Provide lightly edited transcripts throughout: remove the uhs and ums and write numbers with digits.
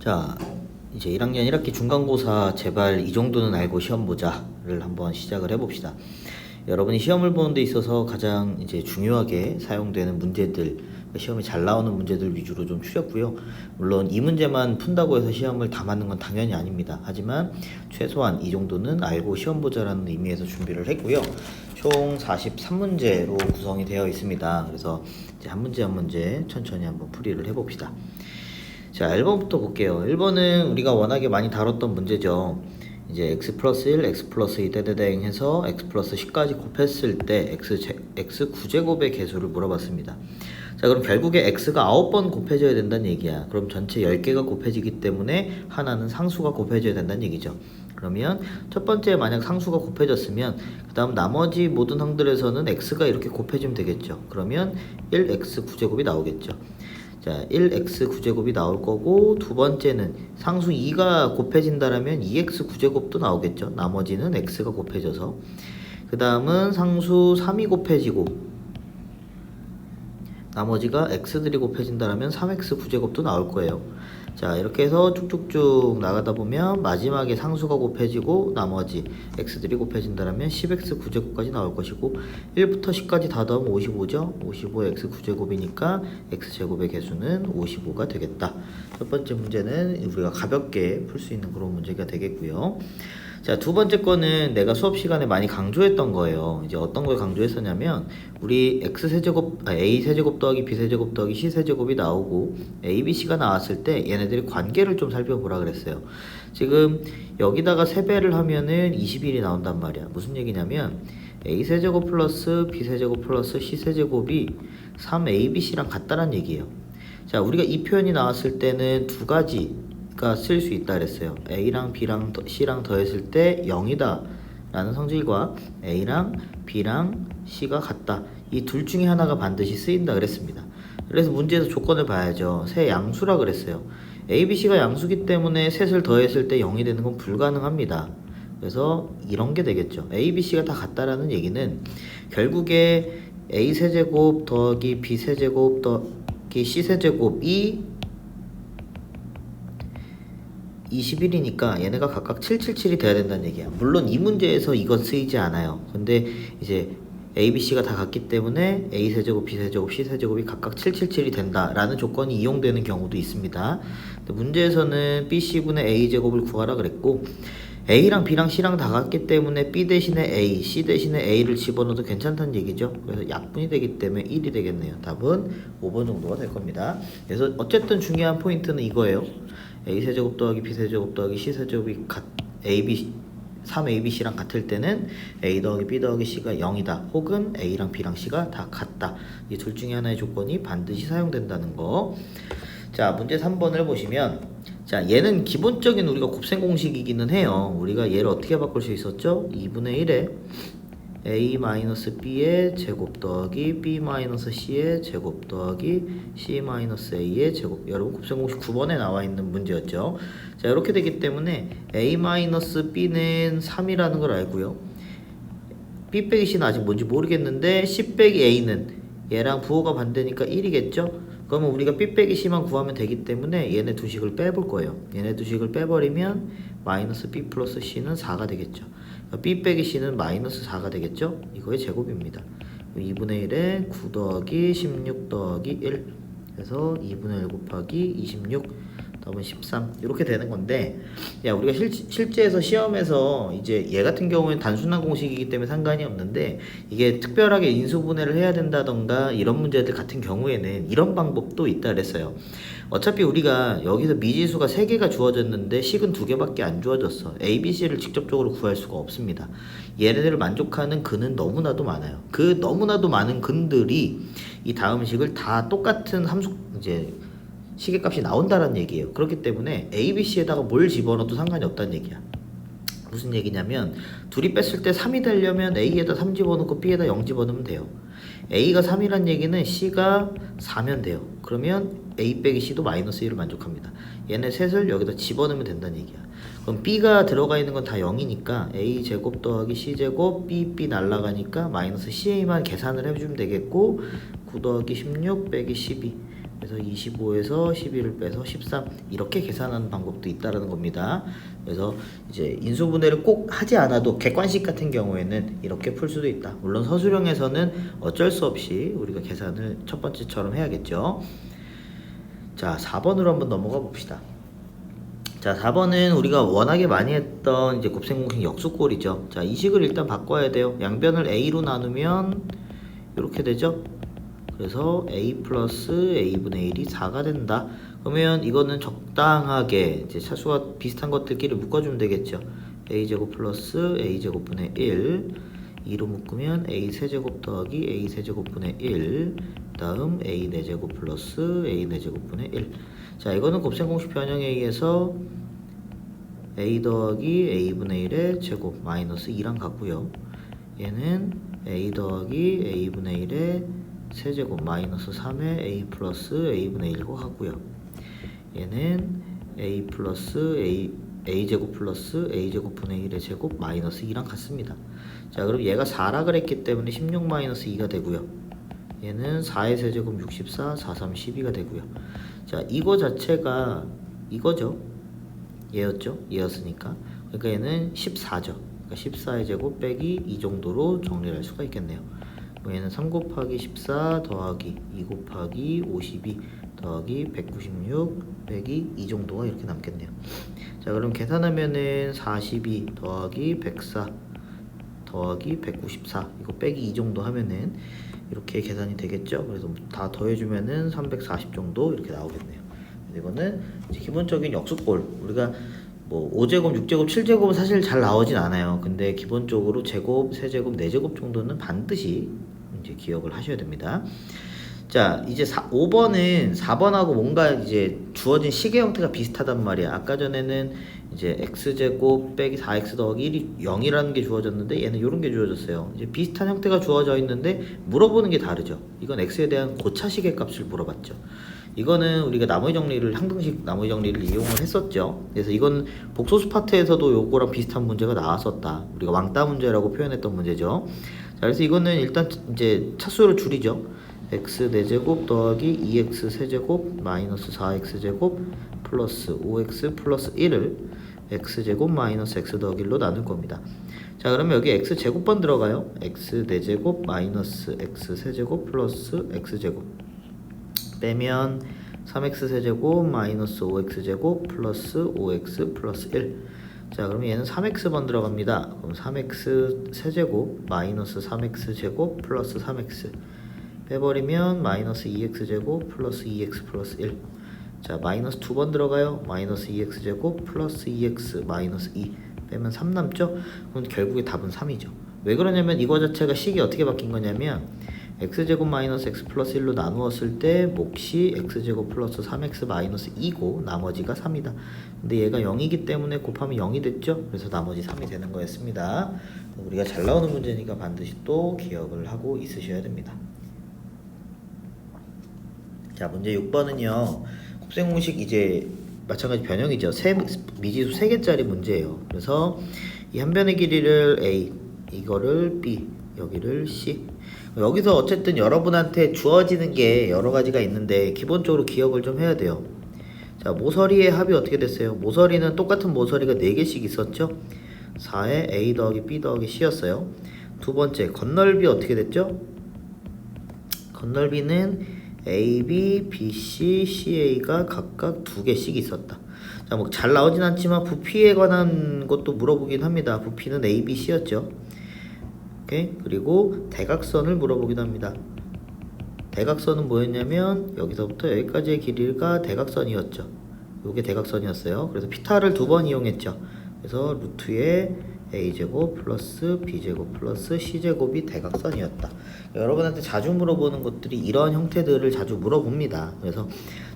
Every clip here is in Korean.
자, 이제 1학년 1학기 중간고사 제발 이 정도는 알고 시험 보자를 한번 시작을 해봅시다. 여러분이 시험을 보는 데 있어서 가장 이제 중요하게 사용되는 문제들, 시험에 잘 나오는 문제들 위주로 좀 추렸고요. 물론 이 문제만 푼다고 해서 시험을 다 맞는 건 당연히 아닙니다. 하지만 최소한 이 정도는 알고 시험 보자라는 의미에서 준비를 했고요. 총 43문제로 구성이 되어 있습니다. 그래서 이제 한 문제 한 문제 천천히 한번 풀이를 해봅시다. 자, 1번부터 볼게요. 1번은 우리가 워낙에 많이 다뤘던 문제죠. 이제 x 플러스 1, x 플러스 2 떼떼댕 해서 x 플러스 10까지 곱했을 때 x 9제곱의 개수를 물어봤습니다. 자, 그럼 결국에 x가 9번 곱해져야 된다는 얘기야. 그럼 전체 10개가 곱해지기 때문에 하나는 상수가 곱해져야 된다는 얘기죠. 그러면 첫 번째 만약 상수가 곱해졌으면 그 다음 나머지 모든 항들에서는 x가 이렇게 곱해지면 되겠죠. 그러면 1x 9제곱이 나오겠죠. 자, 1x 9제곱이 나올 거고, 두 번째는 상수 2가 곱해진다라면 2x 9제곱도 나오겠죠. 나머지는 x가 곱해져서. 그 다음은 상수 3이 곱해지고, 나머지가 x들이 곱해진다라면 3x 9제곱도 나올 거예요. 자, 이렇게 해서 쭉쭉쭉 나가다 보면 마지막에 상수가 곱해지고 나머지 x들이 곱해진다라면 10x 9제곱까지 나올 것이고, 1부터 10까지 다 더하면 55죠. 55x 9제곱이니까 x제곱의 개수는 55가 되겠다. 첫 번째 문제는 우리가 가볍게 풀 수 있는 그런 문제가 되겠고요. 자, 두 번째 거는 내가 수업 시간에 많이 강조했던 거예요. 이제 어떤 걸 강조했었냐면, 우리 a 세제곱 더하기 b 세제곱 더하기 c 세제곱이 나오고 a, b, c가 나왔을 때 얘네들의 관계를 좀 살펴보라 그랬어요. 지금 여기다가 세배를 하면은 21이 나온단 말이야. 무슨 얘기냐면 a 세제곱 플러스 b 세제곱 플러스 c 세제곱이 3abc랑 같다란 얘기예요. 자, 우리가 이 표현이 나왔을 때는 두 가지가 쓸 수 있다 그랬어요. a랑 b랑 c랑 더했을 때 0이다 라는 성질과 a랑 b랑 c가 같다, 이 둘 중에 하나가 반드시 쓰인다 그랬습니다. 그래서 문제에서 조건을 봐야죠. 세 양수라 그랬어요. a, b, c가 양수기 때문에 셋을 더했을 때 0이 되는 건 불가능합니다. 그래서 이런 게 되겠죠. a, b, c가 다 같다라는 얘기는 결국에 a 세제곱 더하기 b 세제곱 더하기 c 세제곱이 21이니까 얘네가 각각 777이 돼야 된다는 얘기야. 물론 이 문제에서 이거 쓰이지 않아요. 근데 이제 a, b, c가 다 같기 때문에 a 세제곱, b 세제곱, c 세제곱이 각각 777이 된다라는 조건이 이용되는 경우도 있습니다. 근데 문제에서는 b, c분의 a 제곱을 구하라 그랬고, a랑 b랑 c랑 다 같기 때문에 b 대신에 a, c 대신에 a를 집어넣어도 괜찮다는 얘기죠. 그래서 약분이 되기 때문에 1이 되겠네요. 답은 5번 정도가 될 겁니다. 그래서 어쨌든 중요한 포인트는 이거예요. a 세제곱 더하기 b 세제곱 더하기 c 세제곱이 ab 3abc랑 같을 때는 a 더하기 b 더하기 c가 0이다, 혹은 a랑 b랑 c가 다 같다. 이 둘 중에 하나의 조건이 반드시 사용된다는 거. 자, 문제 3번을 보시면, 자, 얘는 기본적인 우리가 곱셈 공식이기는 해요. 우리가 얘를 어떻게 바꿀 수 있었죠? 2분의 1에 a-b의 제곱 더하기 b-c의 제곱 더하기 c-a의 제곱. 여러분 곱셈 공식 9번에 나와 있는 문제였죠. 자, 이렇게 되기 때문에 a-b는 3이라는 걸 알고요. b 빼기 c는 아직 뭔지 모르겠는데 c 빼기 a는 얘랑 부호가 반대니까 1이겠죠. 그러면 우리가 b 빼기 c만 구하면 되기 때문에 얘네 두 식을 빼볼 거예요. 얘네 두 식을 빼버리면 마이너스 b 플러스 c는 4가 되겠죠. b 빼기 c는 마이너스 4가 되겠죠. 이거의 제곱입니다. 2분의 1에 9 더하기 16 더하기 1 해서 2분의 1 곱하기 26, 답은 13, 이렇게 되는 건데, 야, 우리가 실제에서 시험에서 이제 얘 같은 경우에는 단순한 공식이기 때문에 상관이 없는데, 이게 특별하게 인수분해를 해야 된다던가 이런 문제들 같은 경우에는 이런 방법도 있다 그랬어요. 어차피 우리가 여기서 미지수가 3개가 주어졌는데 식은 2개밖에 안 주어졌어. a, b, c를 직접적으로 구할 수가 없습니다. 얘네들을 만족하는 근은 너무나도 많아요. 그 너무나도 많은 근들이 이 다음 식을 다 똑같은 함수, 이제 시계값이 나온다는 얘기예요. 그렇기 때문에 a, b, c에다가 뭘 집어넣어도 상관이 없다는 얘기야. 무슨 얘기냐면, 둘이 뺐을 때 3이 되려면 a에다 3 집어넣고 b에다 0 집어넣으면 돼요. a가 3이란 얘기는 c가 4면 돼요. 그러면 a 빼기 c도 마이너스 1을 만족합니다. 얘네 셋을 여기다 집어넣으면 된다는 얘기야. 그럼 b가 들어가 있는 건 다 0이니까 a 제곱 더하기 c 제곱, b 날라가니까 마이너스 ca만 계산을 해주면 되겠고, 9 더하기 16 빼기 12 그래서 25에서 11을 빼서 13 이렇게 계산하는 방법도 있다라는 겁니다. 그래서 이제 인수분해를 꼭 하지 않아도 객관식 같은 경우에는 이렇게 풀 수도 있다. 물론 서술형에서는 어쩔 수 없이 우리가 계산을 첫 번째처럼 해야겠죠. 자, 4번으로 한번 넘어가 봅시다. 자, 4번은 우리가 워낙에 많이 했던 이제 곱셈공식 역수꼴이죠. 자, 이 식을 일단 바꿔야 돼요. 양변을 a로 나누면 이렇게 되죠. 그래서 a 플러스 a분의 1이 4가 된다. 그러면 이거는 적당하게 이제 차수가 비슷한 것들끼리 묶어주면 되겠죠. a제곱 플러스 a제곱분의 1 2로 묶으면 a 세제곱 더하기 a 세제곱분의 1 다음 a 4제곱 플러스 a 4제곱분의 1. 자, 이거는 곱셈공식 변형에 의해서 a 더하기 a분의 1의 제곱 마이너스 2랑 같고요. 얘는 a 더하기 a분의 1의 세제곱 마이너스 3의 a 플러스 a분의 1과 같고요. 얘는 a 플러스 a제곱 플러스 a제곱분의 1의 제곱 마이너스 2랑 같습니다. 자, 그럼 얘가 4라 그랬기 때문에 16 마이너스 2가 되고요. 얘는 4의 세제곱 64, 4, 3, 12가 되고요. 자, 이거 자체가 이거죠. 얘였죠. 얘였으니까. 그러니까 얘는 14죠. 그러니까 14의 제곱 빼기 이 정도로 정리를 할 수가 있겠네요. 얘는 3 곱하기 14 더하기 2 곱하기 52 더하기 196 빼기 이 정도가 이렇게 남겠네요. 자, 그럼 계산하면은 42 더하기 104 더하기 194 이거 빼기 이 정도 하면은 이렇게 계산이 되겠죠. 그래서 다 더해주면은 340 정도 이렇게 나오겠네요. 이거는 이제 기본적인 역수꼴, 우리가 뭐 5제곱, 6제곱, 7제곱은 사실 잘 나오진 않아요. 근데 기본적으로 제곱, 세제곱, 4제곱 정도는 반드시 이제 기억을 하셔야 됩니다. 자, 이제 5번은 4번하고 뭔가 이제 주어진 식의 형태가 비슷하단 말이야. 아까 전에는 이제 x제곱 빼기 4x 더하기 1이 0이라는 게 주어졌는데 얘는 이런 게 주어졌어요. 이제 비슷한 형태가 주어져 있는데 물어보는 게 다르죠. 이건 x에 대한 고차식의 값을 물어봤죠. 이거는 우리가 나머지 정리를 항등식 나머지 정리를 이용을 했었죠. 그래서 이건 복소수 파트에서도 요거랑 비슷한 문제가 나왔었다. 우리가 왕따 문제라고 표현했던 문제죠. 자, 그래서 이거는 일단 이제 차수를 줄이죠. x 4제곱 더하기 2x 세제곱 마이너스 4x 제곱 플러스 5x 플러스 1을 x제곱 마이너스 x 더하기 1로 나눌 겁니다. 자, 그러면 여기 x 제곱번 들어가요. x 4제곱 마이너스 x 세제곱 플러스 x제곱 빼면 3x 세제곱 마이너스 5x 제곱 플러스 5x 플러스 1. 자, 그러면 얘는 3x번 들어갑니다. 그럼 3x 세제곱 마이너스 3x 제곱 플러스 3x 빼버리면 마이너스 2x 제곱 플러스 2x 플러스 1. 자, 마이너스 2번 들어가요. 마이너스 2x 제곱 플러스 2x 마이너스 2 빼면 3 남죠? 그럼 결국에 답은 3이죠. 왜 그러냐면 이거 자체가 식이 어떻게 바뀐 거냐면 x제곱 마이너스 x 플러스 1로 나누었을 때 몫이 x제곱 플러스 3x 마이너스 2고 나머지가 3이다. 근데 얘가 0이기 때문에 곱하면 0이 됐죠? 그래서 나머지 3이 되는 거였습니다. 우리가 잘 나오는 문제니까 반드시 또 기억을 하고 있으셔야 됩니다. 자, 문제 6번은요. 곱셈공식 이제 마찬가지 변형이죠. 미지수 3개짜리 문제예요. 그래서 이 한 변의 길이를 a, 이거를 b, 여기를 c. 여기서 어쨌든 여러분한테 주어지는 게 여러 가지가 있는데 기본적으로 기억을 좀 해야 돼요. 자, 모서리의 합이 어떻게 됐어요? 모서리는 똑같은 모서리가 4개씩 있었죠? 4에 a 더하기 b 더하기 c였어요. 두 번째, 건널비 어떻게 됐죠? 건널비는 AB, BC, CA가 각각 2개씩 있었다. 자, 뭐 잘 나오진 않지만 부피에 관한 것도 물어보긴 합니다. 부피는 ABC였죠. 오케이? 그리고 대각선을 물어보기도 합니다. 대각선은 뭐였냐면 여기서부터 여기까지의 길이가 대각선이었죠. 이게 대각선이었어요. 그래서 피타를 2번 이용했죠. 그래서 루트에 a제곱 플러스 b제곱 플러스 c제곱이 대각선이었다. 여러분한테 자주 물어보는 것들이 이런 형태들을 자주 물어봅니다. 그래서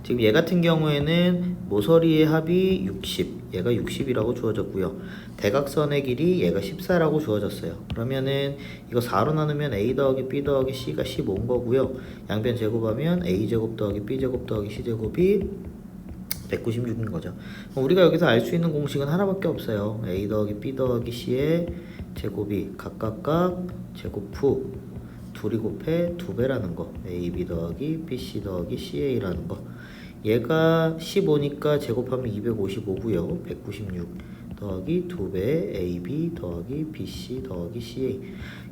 지금 얘 같은 경우에는 모서리의 합이 60, 얘가 60이라고 주어졌고요. 대각선의 길이 얘가 14라고 주어졌어요. 그러면은 이거 4로 나누면 a 더하기 b 더하기 c가 15인 거고요. 양변 제곱하면 a제곱 더하기 b제곱 더하기 c제곱이 196인 거죠. 우리가 여기서 알 수 있는 공식은 하나밖에 없어요. a 더하기 b 더하기 c의 제곱이 각각 제곱 후 둘이 곱해 2배라는 거. AB 더하기 BC 더하기 CA라는 거. 얘가 15니까 제곱하면 255고요. 196 더하기 2배 AB 더하기 BC 더하기 CA.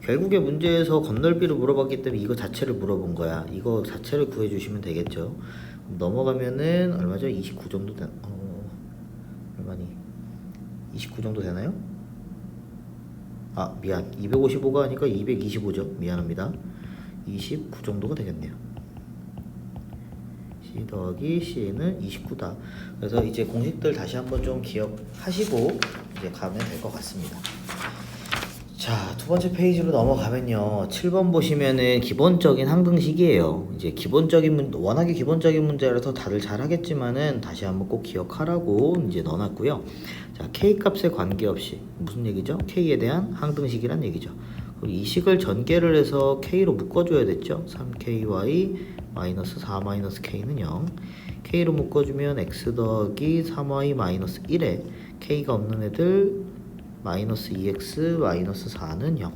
결국에 문제에서 건널비를 물어봤기 때문에 이거 자체를 물어본 거야. 이거 자체를 구해주시면 되겠죠. 넘어가면은 얼마죠? 29 정도 얼마니? 29 정도 되나요? 아 미안, 255가 아니까 225죠. 미안합니다. 29 정도가 되겠네요. C 더하기 CA는 29다. 그래서 이제 공식들 다시 한번 좀 기억하시고 이제 가면 될 것 같습니다. 자, 두 번째 페이지로 넘어가면요. 7번 보시면은 기본적인 항등식이에요. 이제 워낙에 기본적인 문제라서 다들 잘 하겠지만은 다시 한번 꼭 기억하라고 이제 넣어놨고요. 자, K 값에 관계없이 무슨 얘기죠? K에 대한 항등식이란 얘기죠. 그럼 이 식을 전개를 해서 K로 묶어줘야 됐죠. 3KY 마이너스 4-K는 0. K로 묶어주면 X 더하기 3Y 마이너스 1에 K가 없는 애들 마이너스 2x 마이너스 4는 0.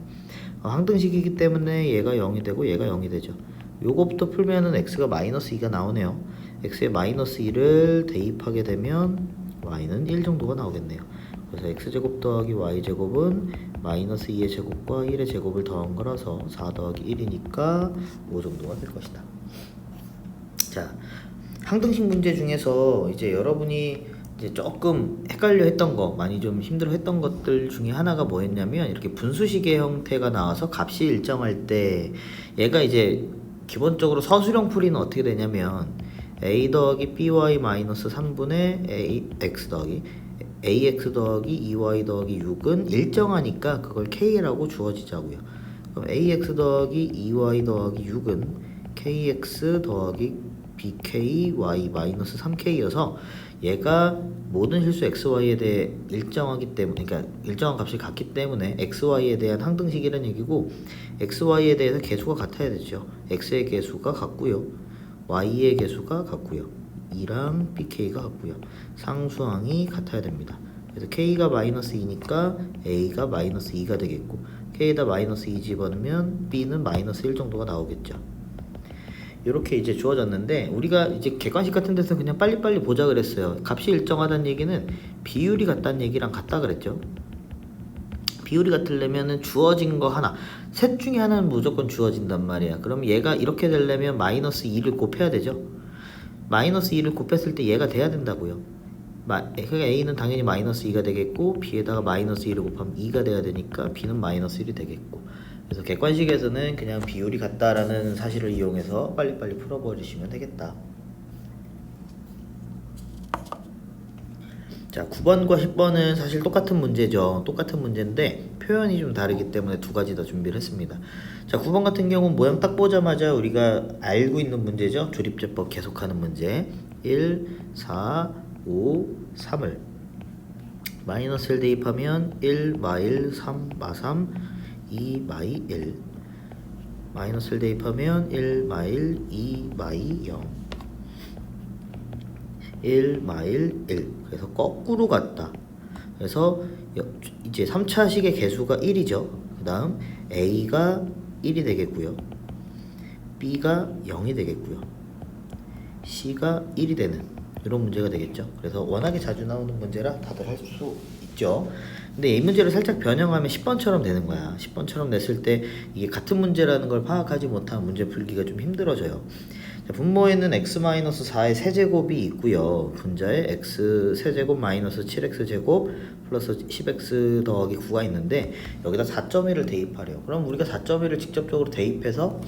항등식이기 때문에 얘가 0이 되고 얘가 0이 되죠. 요거부터 풀면은 x가 마이너스 2가 나오네요. x에 마이너스 2를 대입하게 되면 y는 1 정도가 나오겠네요. 그래서 x제곱 더하기 y제곱은 마이너스 2의 제곱과 1의 제곱을 더한 거라서 4 더하기 1이니까 5 정도가 될 것이다. 자, 항등식 문제 중에서 이제 여러분이 이제 조금 헷갈려 했던 거, 많이 좀 힘들어 했던 것들 중에 하나가 뭐였냐면 이렇게 분수식의 형태가 나와서 값이 일정할 때 얘가 이제 기본적으로 서술형 풀이는 어떻게 되냐면 a 더하기 by 마이너스 3분의 ax 더하기 ax 더하기 2y 더하기 6은 일정하니까 그걸 k라고 주어지자고요. 그럼 ax 더하기 2y 더하기 6은 kx 더하기 bky 마이너스 3k여서 얘가 모든 실수 xy에 대해 일정하기 때문에, 그러니까 일정한 값이 같기 때문에 xy에 대한 항등식이라는 얘기고, xy에 대해서 개수가 같아야 되죠. x의 개수가 같고요, y의 개수가 같고요, 2랑 bk가 같고요, 상수항이 같아야 됩니다. 그래서 k가 마이너스 2니까 a가 마이너스 2가 되겠고, k에다 마이너스 2 집어넣으면 b는 마이너스 1 정도가 나오겠죠. 이렇게 이제 주어졌는데, 우리가 이제 객관식 같은 데서 그냥 빨리빨리 보자 그랬어요. 값이 일정하다는 얘기는 비율이 같다는 얘기랑 같다 그랬죠. 비율이 같으려면은 주어진 거 하나, 셋 중에 하나는 무조건 주어진단 말이야. 그럼 얘가 이렇게 되려면 마이너스 2를 곱해야 되죠. 마이너스 2를 곱했을 때 얘가 돼야 된다고요. 그러니까 A는 당연히 마이너스 2가 되겠고, B에다가 마이너스 2를 곱하면 2가 돼야 되니까 B는 마이너스 1이 되겠고. 그래서 객관식에서는 그냥 비율이 같다라는 사실을 이용해서 빨리빨리 풀어버리시면 되겠다. 자, 9번과 10번은 사실 똑같은 문제죠. 똑같은 문제인데 표현이 좀 다르기 때문에 두 가지 다 준비를 했습니다. 자, 9번 같은 경우는 모양 딱 보자마자 우리가 알고 있는 문제죠. 조립제법 계속하는 문제. 1, 4, 5, 3을 마이너스 1 대입하면 1, 마일, 3, 마3, 2, 마이 1. 마이너스 1 대입하면 1, 마일, 2, 마이 0. 1, 마일, 1. 그래서 거꾸로 갔다. 그래서 이제 3차식의 개수가 1이죠. 그 다음 A가 1이 되겠고요, B가 0이 되겠고요, C가 1이 되는 이런 문제가 되겠죠. 그래서 워낙에 자주 나오는 문제라 다들 할 수 있죠. 근데 이 문제를 살짝 변형하면 10번처럼 되는 거야. 10번처럼 냈을 때 이게 같은 문제라는 걸 파악하지 못하면 문제 풀기가 좀 힘들어져요. 자, 분모에는 x-4의 세제곱이 있고요, 분자에 x 세제곱 마이너스 7x 제곱 플러스 10x 더하기 9가 있는데 여기다 4.1을 대입하래요. 그럼 우리가 4.1을 직접적으로 대입해서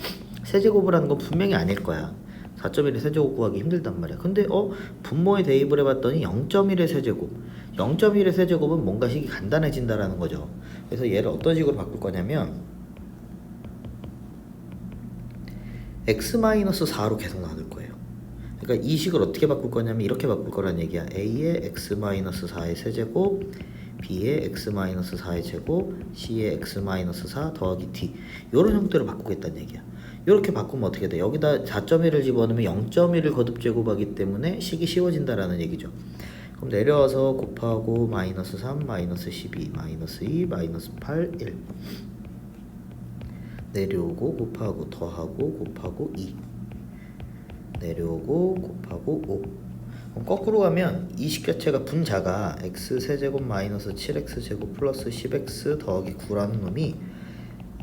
세제곱을 하는 건 분명히 아닐 거야. 4.1의 세제곱 구하기 힘들단 말이야. 근데 분모에 대입을 해봤더니 0.1의 세제곱, 0.1의 세제곱은 뭔가 식이 간단해진다라는 거죠. 그래서 얘를 어떤 식으로 바꿀 거냐면 x-4로 계속 나눌 거예요. 그러니까 이 식을 어떻게 바꿀 거냐면 이렇게 바꿀 거란 얘기야. a의 x-4의 세제곱, b의 x-4의 제곱, c의 x-4 더하기 d, 이런 형태로 바꾸겠다는 얘기야. 이렇게 바꾸면 어떻게 돼? 여기다 4.1을 집어넣으면 0.1을 거듭 제곱하기 때문에 식이 쉬워진다라는 얘기죠. 그럼 내려와서 곱하고 마이너스 3, 마이너스 12, 마이너스 2, 마이너스 8, 1. 내려오고 곱하고 더하고 곱하고 2 내려오고 곱하고 5. 그럼 거꾸로 가면 이 식 자체가 분자가 x세제곱 마이너스 7x제곱 플러스 10x 더하기 9라는 놈이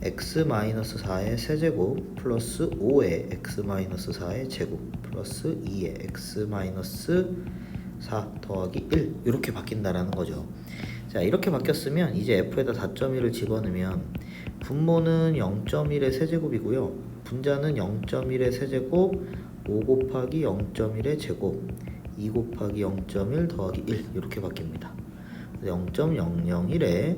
x 마이너스 4의 세제곱 플러스 5의 x 마이너스 4의 제곱 플러스 2의 x 마이너스 4 더하기 1 이렇게 바뀐다라는 거죠. 자, 이렇게 바뀌었으면 이제 f에다 4.1을 집어넣으면 분모는 0.1의 세제곱이고요. 분자는 0.1의 세제곱 5 곱하기 0.1의 제곱 2 곱하기 0.1 더하기 1 이렇게 바뀝니다. 0.001에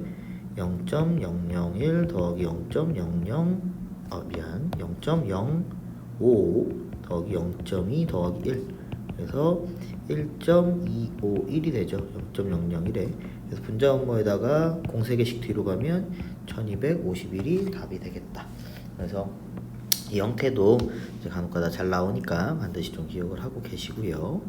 0.001 더하기 0.05 더하기 0.2 더하기 1 그래서 1.251이 되죠. 0.001에 그래서 분자 분모에다가 공 3개씩 뒤로 가면 1251이 답이 되겠다. 그래서 이 형태도 이제 간혹가다 잘 나오니까 반드시 좀 기억을 하고 계시고요.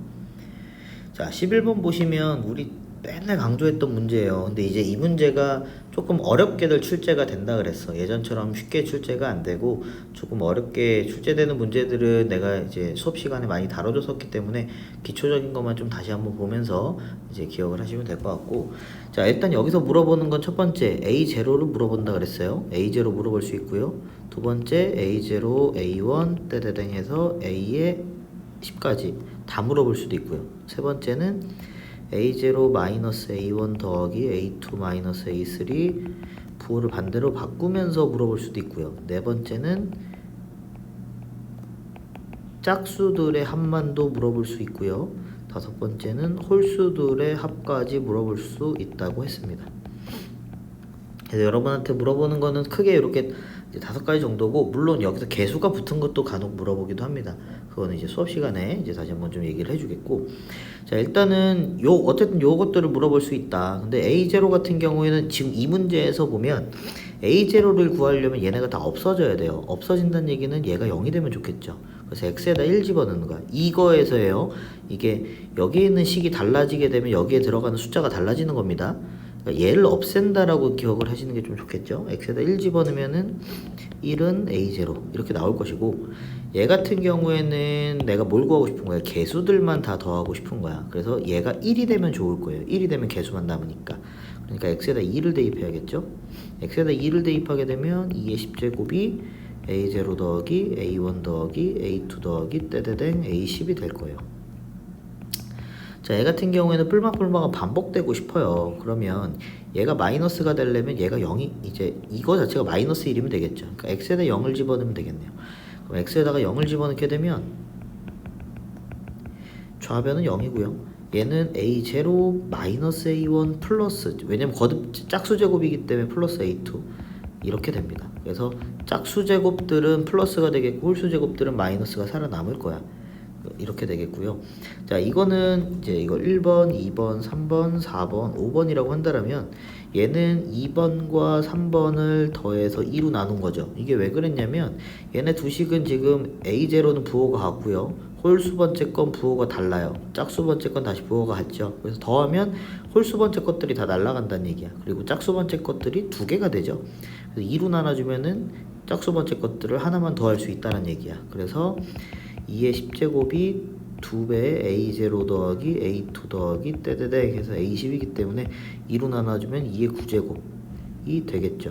자, 11번 보시면 우리 맨날 강조했던 문제예요. 근데 이제 이 문제가 조금 어렵게들 출제가 된다 그랬어. 예전처럼 쉽게 출제가 안 되고 조금 어렵게 출제되는 문제들은 내가 이제 수업 시간에 많이 다뤄줬었기 때문에 기초적인 것만 좀 다시 한번 보면서 이제 기억을 하시면 될 것 같고, 자, 일단 여기서 물어보는 건 첫 번째 A0를 물어본다 그랬어요. A0 물어볼 수 있고요. 두 번째 A0, A1 떼대댕 해서 A에 10까지 다 물어볼 수도 있고요. 세 번째는 A0 마이너스 A1 더하기 A2 마이너스 A3 부호를 반대로 바꾸면서 물어볼 수도 있고요. 네 번째는 짝수들의 합만도 물어볼 수 있고요. 다섯 번째는 홀수들의 합까지 물어볼 수 있다고 했습니다. 그래서 여러분한테 물어보는 거는 크게 이렇게 5가지 정도고, 물론 여기서 개수가 붙은 것도 간혹 물어보기도 합니다. 그거는 이제 수업 시간에 이제 다시 한번 좀 얘기를 해주겠고, 자, 일단은 어쨌든 요것들을 물어볼 수 있다. 근데 A0 같은 경우에는 지금 이 문제에서 보면 A0를 구하려면 얘네가 다 없어져야 돼요. 없어진다는 얘기는 얘가 0이 되면 좋겠죠. 그래서 x에다 1 집어넣는 거야. 이거에서예요. 이게 여기에 있는 식이 달라지게 되면 여기에 들어가는 숫자가 달라지는 겁니다. 그러니까 얘를 없앤다라고 기억을 하시는 게 좀 좋겠죠. x에다 1 집어넣으면은 1은 A0 이렇게 나올 것이고, 얘 같은 경우에는 내가 뭘 구하고 싶은 거야? 개수들만 다 더하고 싶은 거야. 그래서 얘가 1이 되면 좋을 거예요. 1이 되면 개수만 남으니까. 그러니까 x에다 2를 대입해야겠죠. x에다 2를 대입하게 되면 2의 10제곱이 A0 더하기 A1 더하기 A2 더하기 떼대댕 A10이 될 거예요. 자, 얘 같은 경우에는 뿔마뿔마가 반복되고 싶어요. 그러면 얘가 마이너스가 되려면 얘가 0이 이제 이거 자체가 마이너스 1이면 되겠죠. 그러니까 x에다 0을 집어넣으면 되겠네요. 그럼 x에다가 0을 집어넣게 되면 좌변은 0이고요. 얘는 A0 마이너스 A1 플러스, 왜냐면 거듭 짝수 제곱이기 때문에 플러스 A2 이렇게 됩니다. 그래서 짝수 제곱들은 플러스가 되겠고 홀수 제곱들은 마이너스가 살아남을 거야. 이렇게 되겠고요. 자, 이거는 이제 이거 1번, 2번, 3번, 4번, 5번이라고 한다면 얘는 2번과 3번을 더해서 2로 나눈 거죠. 이게 왜 그랬냐면 얘네 두 식은 지금 A0는 부호가 같고요. 홀수 번째 건 부호가 달라요. 짝수 번째 건 다시 부호가 같죠. 그래서 더하면 홀수 번째 것들이 다 날아간다는 얘기야. 그리고 짝수 번째 것들이 두 개가 되죠. 그래서 2로 나눠주면은 짝수 번째 것들을 하나만 더할 수 있다는 얘기야. 그래서 2의 10제곱이 2배의 A0 더하기 A2 더하기 떼떼떼 해서 A10이기 때문에 2로 나눠주면 2의 9제곱이 되겠죠.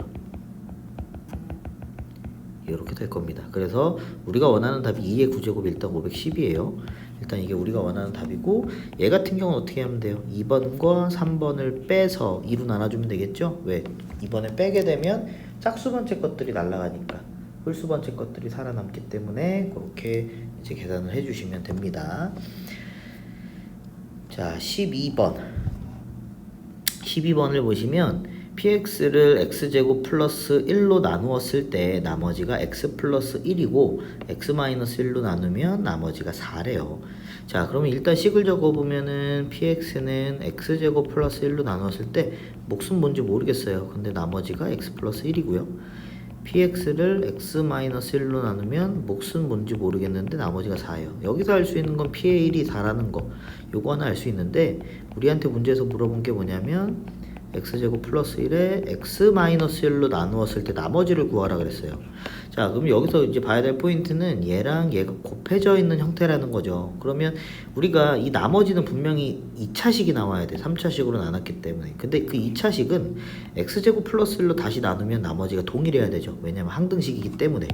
이렇게 될 겁니다. 그래서 우리가 원하는 답이 2의 9제곱이 일단 510이에요. 일단 이게 우리가 원하는 답이고, 얘 같은 경우는 어떻게 하면 돼요? 2번과 3번을 빼서 2로 나눠주면 되겠죠? 왜? 2번을 빼게 되면 짝수 번째 것들이 날아가니까 홀수 번째 것들이 살아남기 때문에 그렇게 이제 계산을 해주시면 됩니다. 자, 12번을 보시면 px를 x제곱 플러스 1로 나누었을 때 나머지가 x 플러스 1이고 x 마이너스 1로 나누면 나머지가 4래요. 자, 그러면 일단 식을 적어보면은 px는 x제곱 플러스 1로 나누었을 때 몫은 뭔지 모르겠어요. 근데 나머지가 x 플러스 1이고요. px를 x-1로 나누면 몫은 뭔지 모르겠는데 나머지가 4예요. 여기서 알 수 있는 건 p의 1이 4라는 거, 요거 하나 알 수 있는데, 우리한테 문제에서 물어본 게 뭐냐면 x제곱 플러스 1에 x-1로 나누었을 때 나머지를 구하라 그랬어요. 자, 그럼 여기서 이제 봐야 될 포인트는 얘랑 얘가 곱해져 있는 형태라는 거죠. 그러면 우리가 이 나머지는 분명히 2차식이 나와야 돼. 3차식으로 나눴기 때문에. 근데 그 2차식은 x제곱 플러스 1로 다시 나누면 나머지가 동일해야 되죠. 왜냐면 항등식이기 때문에.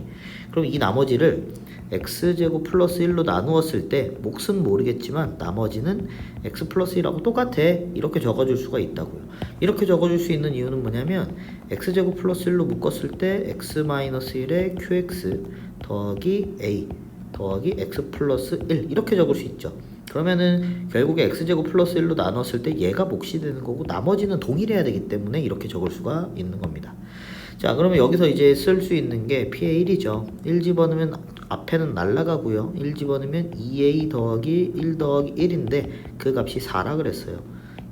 그럼 이 나머지를 x제곱 플러스 1로 나누었을 때 몫은 모르겠지만 나머지는 x 플러스 1하고 똑같아. 이렇게 적어줄 수가 있다고요. 이렇게 적어줄 수 있는 이유는 뭐냐면 x제곱 플러스 1로 묶었을 때 x 마이너스 1에 qx 더하기 a 더하기 x 플러스 1 이렇게 적을 수 있죠. 그러면은 결국에 x제곱 플러스 1로 나눴을 때 얘가 몫이 되는 거고 나머지는 동일해야 되기 때문에 이렇게 적을 수가 있는 겁니다. 자, 그러면 여기서 이제 쓸 수 있는 게 p의 1이죠. 1 집어넣으면 앞에는 날라가고요. 1 집어넣으면 2a 더하기 1 더하기 1인데 그 값이 4라 그랬어요.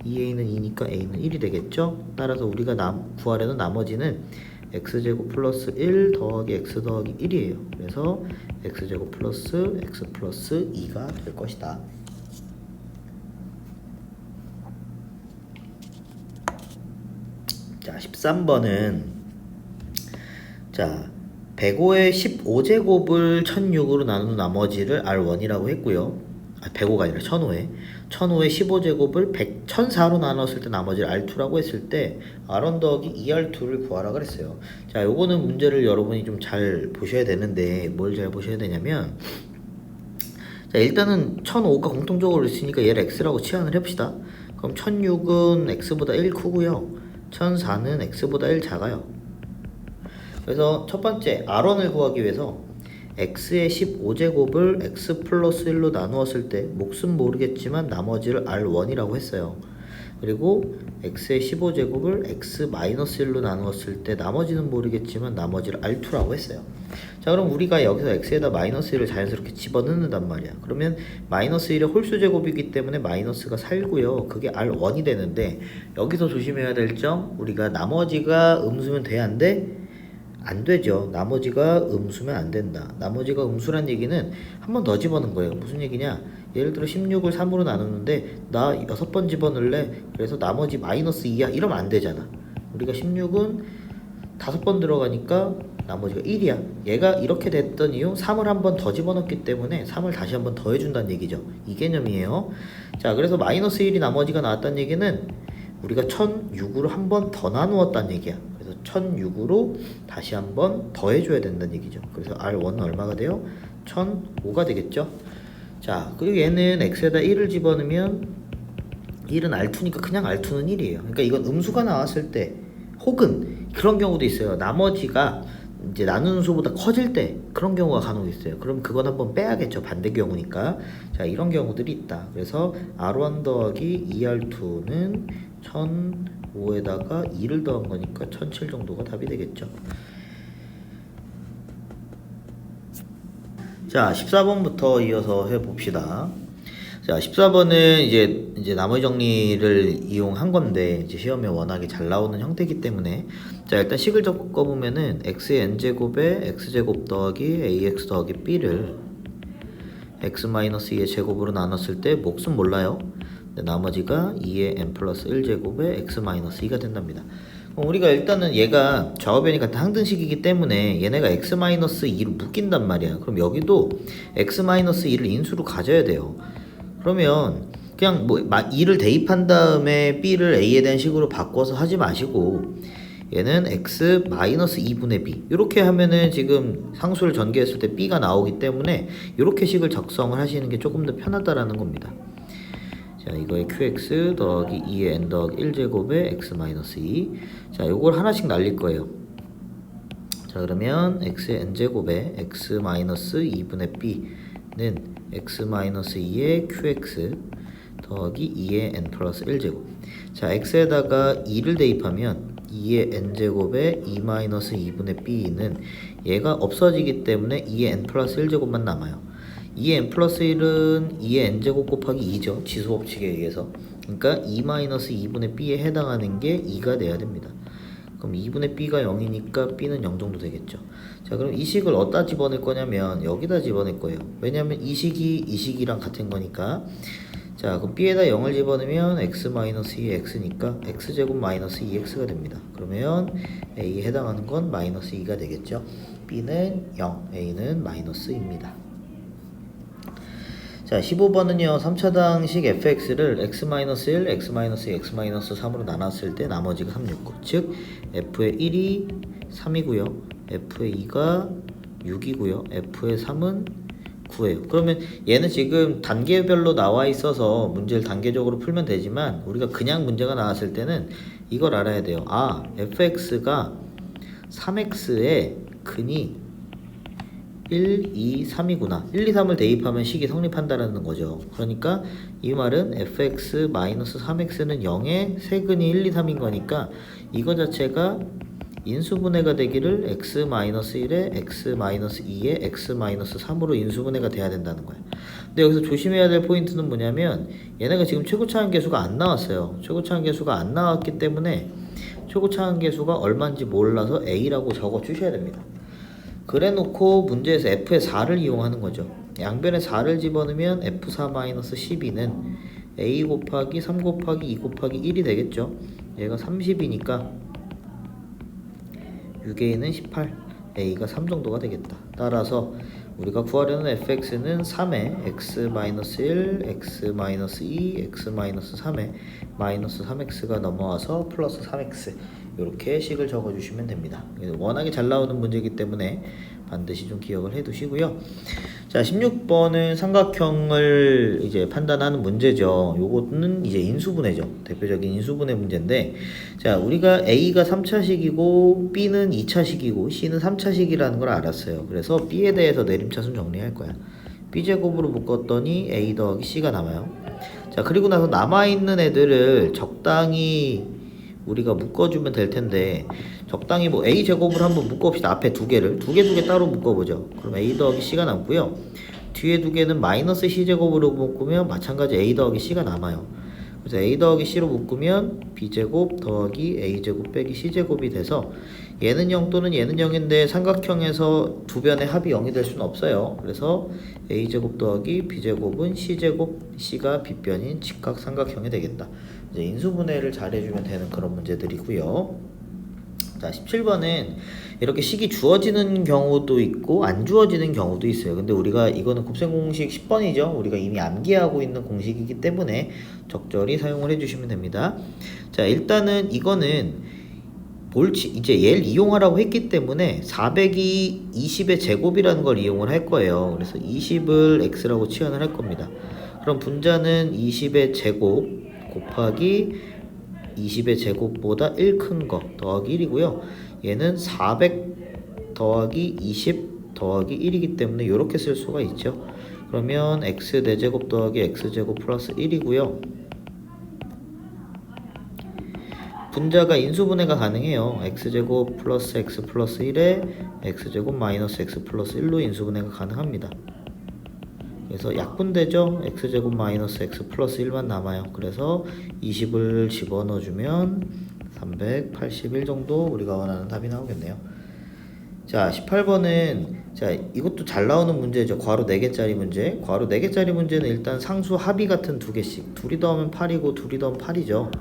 2a는 2니까 a는 1이 되겠죠. 따라서 우리가 구하려는 나머지는 x제곱 플러스 1 더하기 x 더하기 1이에요. 그래서 x제곱 플러스 x 플러스 2가 될 것이다. 자, 13번은 자 105의 15제곱을 1006으로 나눈 나머지를 R1이라고 했고요. 105가 아니라 1005에 15제곱을 1004로 나눴을 때 나머지를 R2라고 했을 때 R1 더하기 2R2를 구하라 그랬어요. 자, 요거는 문제를 여러분이 좀 잘 보셔야 되는데 뭘 잘 보셔야 되냐면 자, 일단은 1005가 공통적으로 있으니까 얘를 X라고 치환을 해봅시다. 그럼 1006은 X보다 1 크고요. 1004는 X보다 1 작아요. 그래서 첫 번째 R1을 구하기 위해서 x의 15제곱을 x 플러스 1로 나누었을 때 몫은 모르겠지만 나머지를 R1이라고 했어요. 그리고 x의 15제곱을 x 마이너스 1로 나누었을 때 나머지는 모르겠지만 나머지를 R2라고 했어요. 자, 그럼 우리가 여기서 x에다 마이너스 1을 자연스럽게 집어넣는단 말이야. 그러면 마이너스 1의 홀수제곱이기 때문에 마이너스가 살고요. 그게 R1이 되는데 여기서 조심해야 될 점, 우리가 나머지가 음수면 돼, 안 돼? 안 되죠. 나머지가 음수면 안 된다. 나머지가 음수란 얘기는 한 번 더 집어넣은 거예요. 무슨 얘기냐? 예를 들어 16을 3으로 나누는데 나 6번 집어넣을래? 그래서 나머지 마이너스 2야? 이러면 안 되잖아. 우리가 16은 5번 들어가니까 나머지가 1이야. 얘가 이렇게 됐던 이유 3을 한 번 더 집어넣기 때문에 3을 다시 한 번 더 해준다는 얘기죠. 이 개념이에요. 자, 그래서 마이너스 1이 나머지가 나왔다는 얘기는 우리가 1006으로 한 번 더 나누었다는 얘기야. 1006으로 다시 한번 더해줘야 된다는 얘기죠. 그래서 R1은 얼마가 돼요? 1005가 되겠죠. 자, 그리고 얘는 x에다 1을 집어넣으면 1은 R2니까 그냥 R2는 1이에요. 그러니까 이건 음수가 나왔을 때 혹은 그런 경우도 있어요. 나머지가 이제 나누는 수보다 커질 때 그런 경우가 간혹 있어요. 그럼 그건 한번 빼야겠죠. 반대 경우니까. 자, 이런 경우들이 있다. 그래서 R1 더하기 2R2는 1005에다가 2를 더한 거니까 1007 정도가 답이 되겠죠. 자, 14번부터 이어서 해봅시다. 자, 14번은 이제 나머지 정리를 이용한 건데 이제 시험에 워낙에 잘 나오는 형태이기 때문에 자, 일단 식을 적어보면은 x의 n제곱에 x제곱 더하기 ax 더하기 b를 x-2의 제곱으로 나눴을 때 몫은 몰라요. 나머지가 2의 n 플러스 1제곱에 x-2가 된답니다. 우리가 일단은 얘가 좌우변이 같은 항등식이기 때문에 얘네가 x-2로 묶인단 말이야. 그럼 여기도 x-2를 인수로 가져야 돼요. 그러면 그냥 뭐 2를 대입한 다음에 b를 a에 대한 식으로 바꿔서 하지 마시고 얘는 x-2분의 b 이렇게 하면은 지금 상수를 전개했을 때 b가 나오기 때문에 이렇게 식을 작성을 하시는 게 조금 더 편하다라는 겁니다. 자, 이거에 qx 더하기 2의 n 더하기 1제곱에 x-2. 자, 요걸 하나씩 날릴 거예요. 자, 그러면 x의 n제곱에 x-2분의 b는 x-2의 qx 더하기 2의 n 플러스 1제곱. 자, x에다가 2를 대입하면 2의 n제곱에 2-2분의 b는 얘가 없어지기 때문에 2의 n 플러스 1제곱만 남아요. 2의 n 플러스 1은 2의 n제곱 곱하기 2죠. 지수법칙에 의해서. 그러니까 2-2분의 b에 해당하는 게 2가 돼야 됩니다. 그럼 2분의 b가 0이니까 b는 0 정도 되겠죠. 자, 그럼 이 식을 어디다 집어넣을 거냐면 여기다 집어넣을 거예요. 왜냐하면 이 식이 이 식이랑 같은 거니까. 자, 자, 그럼 b에다 0을 집어넣으면 x-2 x니까 x제곱 마이너스 2x가 됩니다. 그러면 a에 해당하는 건 마이너스 2가 되겠죠. b는 0, a는 마이너스 2입니다. 자, 15번은요 3차당식 fx를 x-1, x-2, x-3으로 나눴을 때 나머지가 3, 6, 9. 즉 f의 1이 3이고요 f의 2가 6이고요 f의 3은 9예요. 그러면 얘는 지금 단계별로 나와 있어서 문제를 단계적으로 풀면 되지만 우리가 그냥 문제가 나왔을 때는 이걸 알아야 돼요. 아, fx가 3x의 근이 1, 2, 3이구나. 1, 2, 3을 대입하면 식이 성립한다는 거죠. 그러니까 이 말은 fx-3x는 0의 세근이 1, 2, 3인 거니까 이거 자체가 인수분해가 되기를 x-1에 x-2에 x-3으로 인수분해가 돼야 된다는 거예요. 근데 여기서 조심해야 될 포인트는 뭐냐면 얘네가 지금 최고차항계수가 안 나왔어요. 최고차항계수가 안 나왔기 때문에 최고차항계수가 얼마인지 몰라서 a라고 적어 주셔야 됩니다. 그래 놓고 문제에서 f의 4를 이용하는 거죠. 양변에 4를 집어넣으면 f4-12는 a 곱하기 3 곱하기 2 곱하기 1이 되겠죠. 얘가 30이니까 6a는 18, a가 3 정도가 되겠다. 따라서 우리가 구하려는 fx는 3에 x-1, x-2, x-3에 마이너스 3x가 넘어와서 플러스 3x 이렇게 식을 적어주시면 됩니다. 워낙에 잘 나오는 문제이기 때문에 반드시 좀 기억을 해두시고요. 자, 16번은 삼각형을 이제 판단하는 문제죠. 요거는 이제 인수분해죠. 대표적인 인수분해 문제인데, 자, 우리가 A가 3차식이고 B는 2차식이고 C는 3차식이라는 걸 알았어요. 그래서 B에 대해서 내림차순 정리할 거야. B제곱으로 묶었더니 A 더하기 C가 남아요. 자, 그리고 나서 남아있는 애들을 적당히 우리가 묶어주면 될 텐데, 적당히 뭐 A제곱을 한번 묶어봅시다. 앞에 두 개 따로 묶어보죠. 그럼 A 더하기 C가 남고요. 뒤에 두 개는 마이너스 C제곱으로 묶으면 마찬가지 A 더하기 C가 남아요. 그래서 A 더하기 C로 묶으면 B제곱 더하기 A제곱 빼기 C제곱이 돼서 얘는 0 또는 얘는 0인데 삼각형에서 두 변의 합이 0이 될 수는 없어요. 그래서 A제곱 더하기 B제곱은 C제곱, C가 빗변인 직각삼각형이 되겠다. 이제 인수분해를 잘 해주면 되는 그런 문제들이고요. 자, 17번은 이렇게 식이 주어지는 경우도 있고 안 주어지는 경우도 있어요. 근데 우리가 이거는 곱셈 공식 10번이죠. 우리가 이미 암기하고 있는 공식이기 때문에 적절히 사용을 해주시면 됩니다. 자, 일단은 이거는 이제 얘를 이용하라고 했기 때문에 400이 20의 제곱이라는 걸 이용을 할 거예요. 그래서 20을 x라고 치환을 할 겁니다. 그럼 분자는 20의 제곱 곱하기 20의 제곱보다 1 큰 거 더하기 1이고요. 얘는 400 더하기 20 더하기 1이기 때문에 이렇게 쓸 수가 있죠. 그러면 x 4제곱 더하기 x제곱 플러스 1이고요. 분자가 인수분해가 가능해요. x제곱 플러스 x 플러스 1에 x제곱 마이너스 x 플러스 1로 인수분해가 가능합니다. 그래서 약분되죠. x제곱 마이너스 x 플러스 1만 남아요. 그래서 20을 집어넣어주면 381 정도 우리가 원하는 답이 나오겠네요. 자, 18번은 자, 이것도 잘 나오는 문제죠. 괄호 4개짜리 문제. 괄호 4개짜리 문제는 일단 상수 합이 같은 두 개씩. 둘이 더하면 8이고 둘이 더하면 8이죠.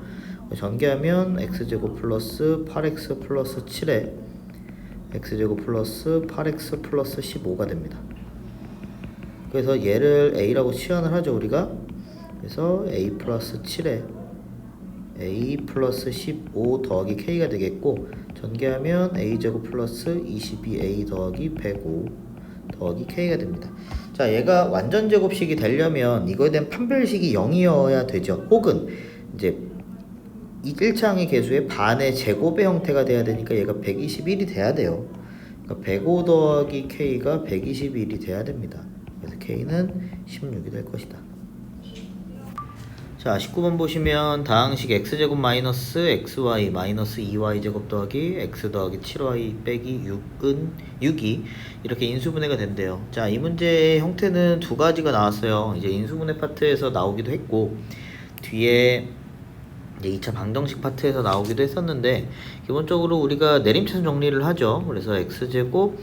전개하면 x제곱 플러스 8x 플러스 7에 x제곱 플러스 8x 플러스 15가 됩니다. 그래서 얘를 a라고 치환을 하죠, 우리가. 그래서 a 플러스 7에 a 플러스 15 더하기 k가 되겠고, 전개하면 a제곱 플러스 22a 더하기 105 더하기 k가 됩니다. 자, 얘가 완전 제곱식이 되려면 이거에 대한 판별식이 0이어야 되죠. 혹은 이제 이 1차항의 개수의 반의 제곱의 형태가 돼야 되니까 얘가 121이 돼야 돼요. 그러니까 105 더하기 k가 121이 돼야 됩니다. 그래서 k는 16이 될 것이다. 자, 19번 보시면 다항식 x제곱 마이너스 xy 마이너스 2y제곱 더하기 x 더하기 7y 빼기 6이 이렇게 인수분해가 된대요. 자, 이 문제의 형태는 두 가지가 나왔어요. 이제 인수분해 파트에서 나오기도 했고, 뒤에 이제 2차 방정식 파트에서 나오기도 했었는데, 기본적으로 우리가 내림차순 정리를 하죠. 그래서 x제곱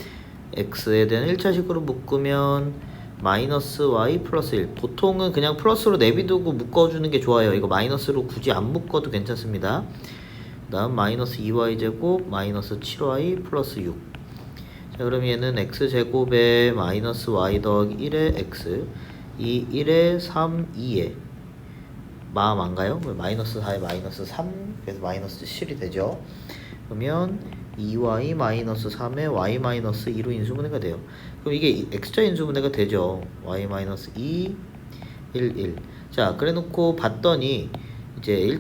x에 대한 1차식으로 묶으면 마이너스 y 플러스 1. 보통은 그냥 플러스로 내비두고 묶어주는 게 좋아요. 이거 마이너스로 굳이 안 묶어도 괜찮습니다. 그 다음 마이너스 2y 제곱 마이너스 7y 플러스 6. 자, 그럼 얘는 x제곱에 마이너스 y 더하기 1에 x, 이 1에 3, 2에 마음 안 가요? 마이너스 4에 마이너스 3, 그래서 마이너스 7이 되죠. 그러면 2y 마이너스 3에 y 마이너스 2로 인수분해가 돼요. 그럼 이게 x자 인수분해가 되죠. y 마이너스 2, 1, 1. 자, 그래 놓고 봤더니 이제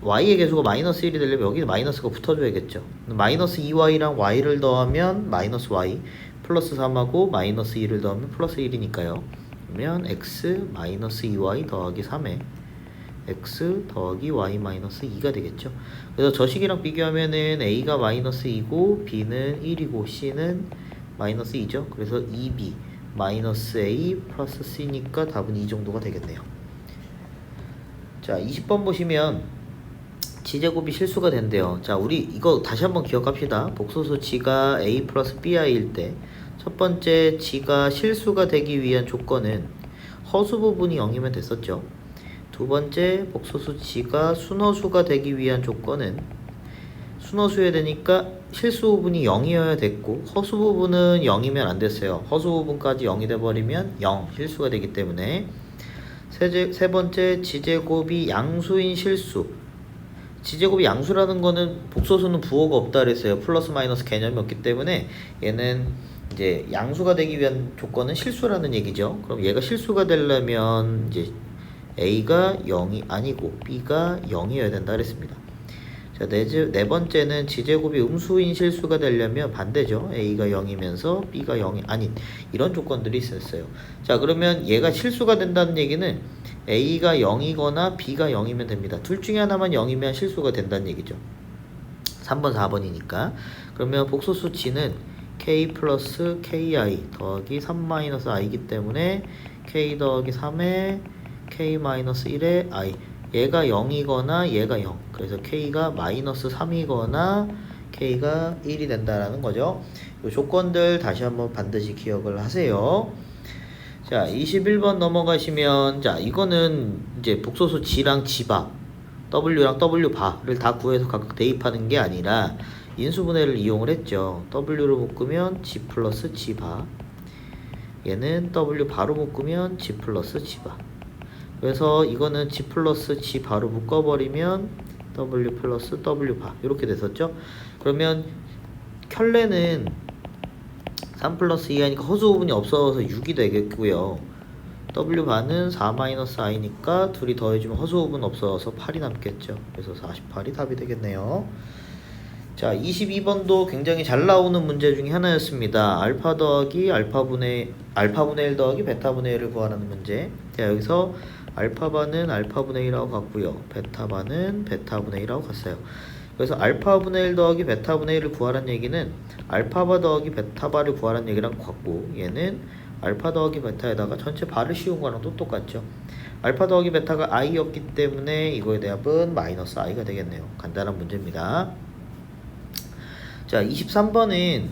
y의 개수가 마이너스 1이 되려면 여기 마이너스가 붙어줘야겠죠. 마이너스 2y랑 y를 더하면 마이너스 y, 플러스 3하고 마이너스 2를 더하면 플러스 1이니까요. 그러면 x 마이너스 2y 더하기 3에 x 더하기 y 마이너스 2가 되겠죠. 그래서 저 식이랑 비교하면은 a가 마이너스 2고 b는 1이고 c는 마이너스 2죠. 그래서 2b 마이너스 a 플러스 c니까 답은 이 정도가 되겠네요. 자, 20번 보시면 지제곱이 실수가 된대요. 자, 우리 이거 다시 한번 기억합시다. 복소수 g가 a 플러스 bi일 때 첫 번째 g가 실수가 되기 위한 조건은 허수 부분이 0이면 됐었죠. 두 번째 복소수 g가 순허수가 되기 위한 조건은 순허수여야 되니까 실수 부분이 0이어야 됐고 허수 부분은 0이면 안 됐어요. 허수 부분까지 0이 돼버리면 0 실수가 되기 때문에 세 번째 지제곱이 양수인 실수. 지제곱이 양수라는 거는 복소수는 부호가 없다 그랬어요. 플러스 마이너스 개념이 없기 때문에 얘는 이제 양수가 되기 위한 조건은 실수라는 얘기죠. 그럼 얘가 실수가 되려면 이제 a가 0이 아니고 b가 0이어야 된다 그랬습니다. 자, 네 번째는 지제곱이 음수인 실수가 되려면 반대죠. a가 0이면서 b가 0이 아닌 이런 조건들이 있었어요. 자, 그러면 얘가 실수가 된다는 얘기는 a가 0이거나 b가 0이면 됩니다. 둘 중에 하나만 0이면 실수가 된다는 얘기죠. 3번 4번이니까. 그러면 복소수 g는 k 플러스 ki 더하기 3 마이너스 i이기 때문에 k 더하기 3에 k 마이너스 1에 i. 얘가 0이거나 얘가 0. 그래서 k가 마이너스 3이거나 k가 1이 된다라는 거죠. 이 조건들 다시 한번 반드시 기억을 하세요. 자, 21번 넘어가시면, 자, 이거는 이제 복소수 g랑 g바, w랑 w바를 다 구해서 각각 대입하는 게 아니라 인수분해를 이용을 했죠. w로 묶으면 g 플러스 g바, 얘는 w 바로 묶으면 g 플러스 g바. 그래서 이거는 g 플러스 g 바로 묶어버리면 w 플러스 w 바 이렇게 됐었죠. 그러면 켤레는 3 플러스 2 하니까 허수 부분이 없어서 6이 되겠고요. w 바는 4 마이너스 i니까 둘이 더해주면 허수 부분 없어서 8이 남겠죠. 그래서 48이 답이 되겠네요. 자, 22번도 굉장히 잘 나오는 문제 중에 하나였습니다. 알파 더하기 알파분의 1 더하기 베타분의 1을 구하라는 문제. 자, 여기서 알파바는 알파분의 1하고 같고요. 베타바는 베타분의 1하고 같아요. 그래서 알파분의 1 더하기 베타분의 1을 구하라는 얘기는 알파바 더하기 베타바를 구하라는 얘기랑 같고, 얘는 알파 더하기 베타에다가 전체 바를 씌운 거랑 또 똑같죠. 알파 더하기 베타가 i였기 때문에 이거의 대합은 마이너스 i가 되겠네요. 간단한 문제입니다. 자, 23번은